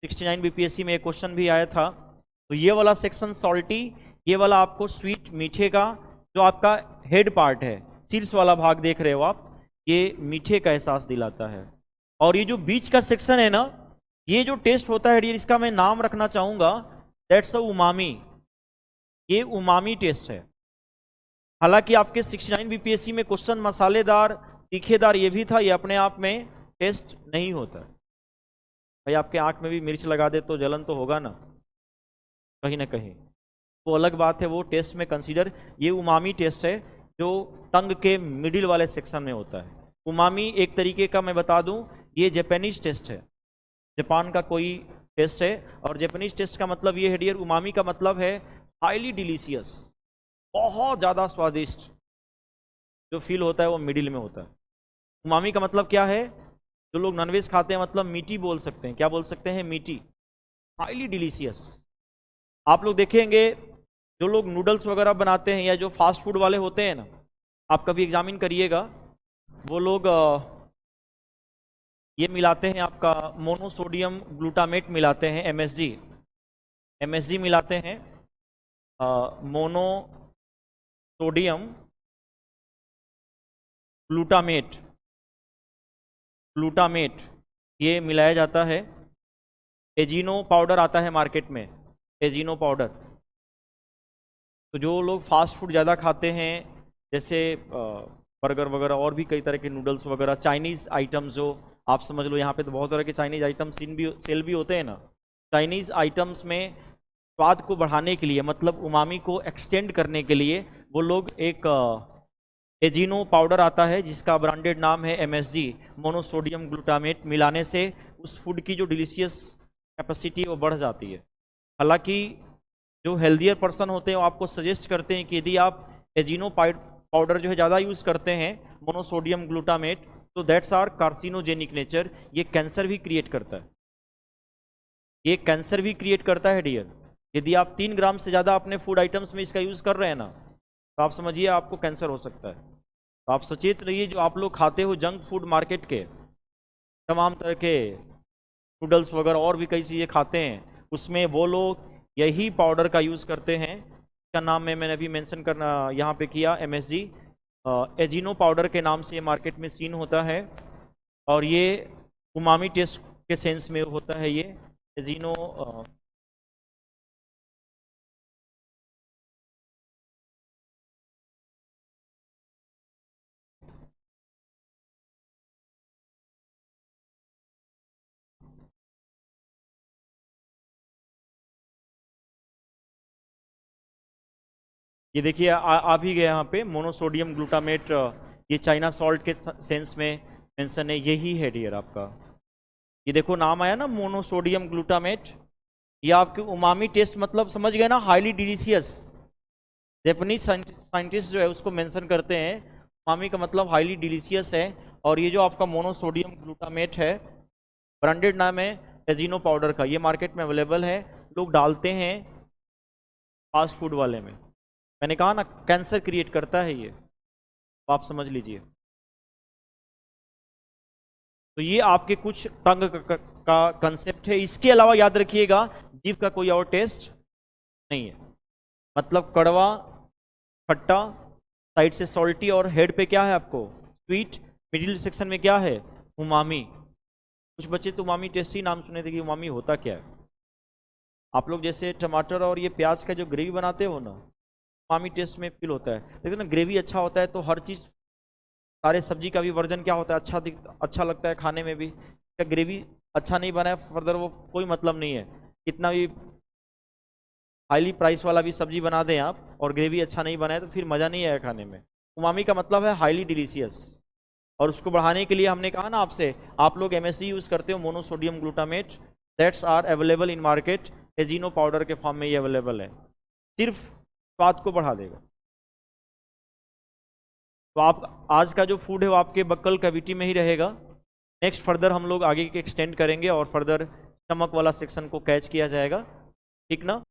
69 बीपीएससी में एक क्वेश्चन भी आया था, तो ये वाला सेक्शन सॉल्टी, ये वाला आपको स्वीट, मीठे का जो आपका हेड पार्ट है, शीर्ष वाला भाग देख रहे हो आप, ये मीठे का एहसास दिलाता है। और ये जो बीच का सेक्शन है ना, ये जो टेस्ट होता है, इसका मैं नाम रखना चाहूंगा, दैट्स अ उमामी। ये उमामी टेस्ट है। हालांकि आपके 69 बीपीएससी में क्वेश्चन मसालेदार, तीखेदार ये भी था, ये अपने आप में टेस्ट नहीं होता। भाई आपके आंख में भी मिर्च लगा दे तो जलन तो होगा ना कहीं ना कहीं, वो अलग बात है, वो टेस्ट में कंसीडर, ये उमामी टेस्ट है जो टंग के मिडिल वाले सेक्शन में होता है। उमामी एक तरीके का मैं बता दूं, ये जापानीज टेस्ट है, जापान का कोई टेस्ट है। और जापानीज टेस्ट का मतलब ये है डियर, उमामी का मतलब है हाईली डिलीशियस, बहुत ज़्यादा स्वादिष्ट जो फील होता है वो मिडिल में होता है। उमामी का मतलब क्या है? जो लोग नॉनवेज खाते हैं मतलब मीठी बोल सकते हैं। क्या बोल सकते हैं? मीठी, हाईली डिलीशियस। आप लोग देखेंगे जो लोग नूडल्स वगैरह बनाते हैं या जो फास्ट फूड वाले होते हैं ना, आप कभी एग्जामिन करिएगा, वो लोग ये मिलाते हैं आपका मोनोसोडियम ग्लूटामेट मिलाते हैं, एमएसजी, एमएसजी मिलाते हैं, मोनोसोडियम ग्लूटामेट, ग्लूटामेट ये मिलाया जाता है। एजीनो पाउडर आता है मार्केट में, एजीनो पाउडर। तो जो लोग फास्ट फूड ज़्यादा खाते हैं, जैसे बर्गर वगैरह और भी कई तरह के नूडल्स वगैरह, चाइनीज़ आइटम्स, जो आप समझ लो यहाँ पे तो बहुत तरह के चाइनीज़ आइटम्स सेल भी होते हैं ना। चाइनीज़ आइटम्स में स्वाद को बढ़ाने के लिए, मतलब उमामी को एक्सटेंड करने के लिए, वो लोग एक एजिनो पाउडर आता है जिसका ब्रांडेड नाम है MSG, मोनोसोडियम ग्लूटामेट। मिलाने से उस फूड की जो डिलीशियस कैपेसिटी है वो बढ़ जाती है। हालांकि जो हेल्दियर पर्सन होते हैं वो आपको सजेस्ट करते हैं कि यदि आप एजिनो पाउडर जो है ज़्यादा यूज़ करते हैं, मोनोसोडियम ग्लूटामेट, तो दैट्स आर कार्सिनोजेनिक नेचर, ये कैंसर भी क्रिएट करता है, ये कैंसर भी क्रिएट करता है डियर। यदि आप 3 ग्राम से ज़्यादा अपने फूड आइटम्स में इसका यूज़ कर रहे हैं ना, तो आप समझिए आपको कैंसर हो सकता है। तो आप सचेत रहिए, जो आप लोग खाते हो जंक फूड मार्केट के तमाम तरह के नूडल्स वगैरह और भी कई चीज़ें खाते हैं, उसमें वो लोग यही पाउडर का यूज़ करते हैं। इसका नाम मैंने अभी मेंशन करना यहाँ पे किया, MSG एजिनो पाउडर के नाम से ये मार्केट में सीन होता है, और ये उमामी टेस्ट के सेंस में होता है। ये एजिनो ये देखिए आ भी गया यहाँ पे, मोनोसोडियम ग्लूटामेट, ये चाइना सॉल्ट के सेंस में मेंशन है, यही है डियर आपका। ये देखो नाम आया ना, मोनोसोडियम ग्लूटामेट, ये आपके उमामी टेस्ट, मतलब समझ गए ना, हाईली डिलीशियस। जापानीज साइंटिस्ट जो है उसको मेंशन करते हैं, उमामी का मतलब हाईली डिलीशियस है। और ये जो आपका मोनोसोडियम ग्लूटामेट है, ब्रांडेड नाम है एजिनो पाउडर का, ये मार्केट में अवेलेबल है, लोग डालते हैं फास्ट फूड वाले में। मैंने कहा ना कैंसर क्रिएट करता है ये, तो आप समझ लीजिए। तो ये आपके कुछ टंग का कंसेप्ट है। इसके अलावा याद रखिएगा, जीव का कोई और टेस्ट नहीं है, मतलब कड़वा, खट्टा, साइड से सॉल्टी, और हेड पे क्या है आपको स्वीट, मिडिल सेक्शन में क्या है उमामी। कुछ बच्चे तो उमामी टेस्ट ही नाम सुने थे कि उमामी होता क्या है। आप लोग जैसे टमाटर और ये प्याज का जो ग्रेवी बनाते हो ना, उमामी टेस्ट में फील होता है। लेकिन ना ग्रेवी अच्छा होता है तो हर चीज़, सारे सब्जी का भी वर्जन क्या होता है, अच्छा लगता है खाने में भी। क्या ग्रेवी अच्छा नहीं बना है, फर्दर वो कोई मतलब नहीं है। कितना भी हाईली प्राइस वाला भी सब्जी बना दें आप और ग्रेवी अच्छा नहीं बना है तो फिर मज़ा नहीं आएगा खाने में। उमामी का मतलब है हाईली डिलीशियस, और उसको बढ़ाने के लिए हमने कहा ना आपसे, आप लोग MSG यूज़ करते हो, monosodium glutamate, that's are available in market, Ajino powder के फॉर्म में ये अवेलेबल है, सिर्फ स्वाद को बढ़ा देगा। तो आप आज का जो फूड है वो आपके बक्कल कैविटी में ही रहेगा। नेक्स्ट फर्दर हम लोग आगे के एक्सटेंड करेंगे और फर्दर स्टमक वाला सेक्शन को कैच किया जाएगा, ठीक ना।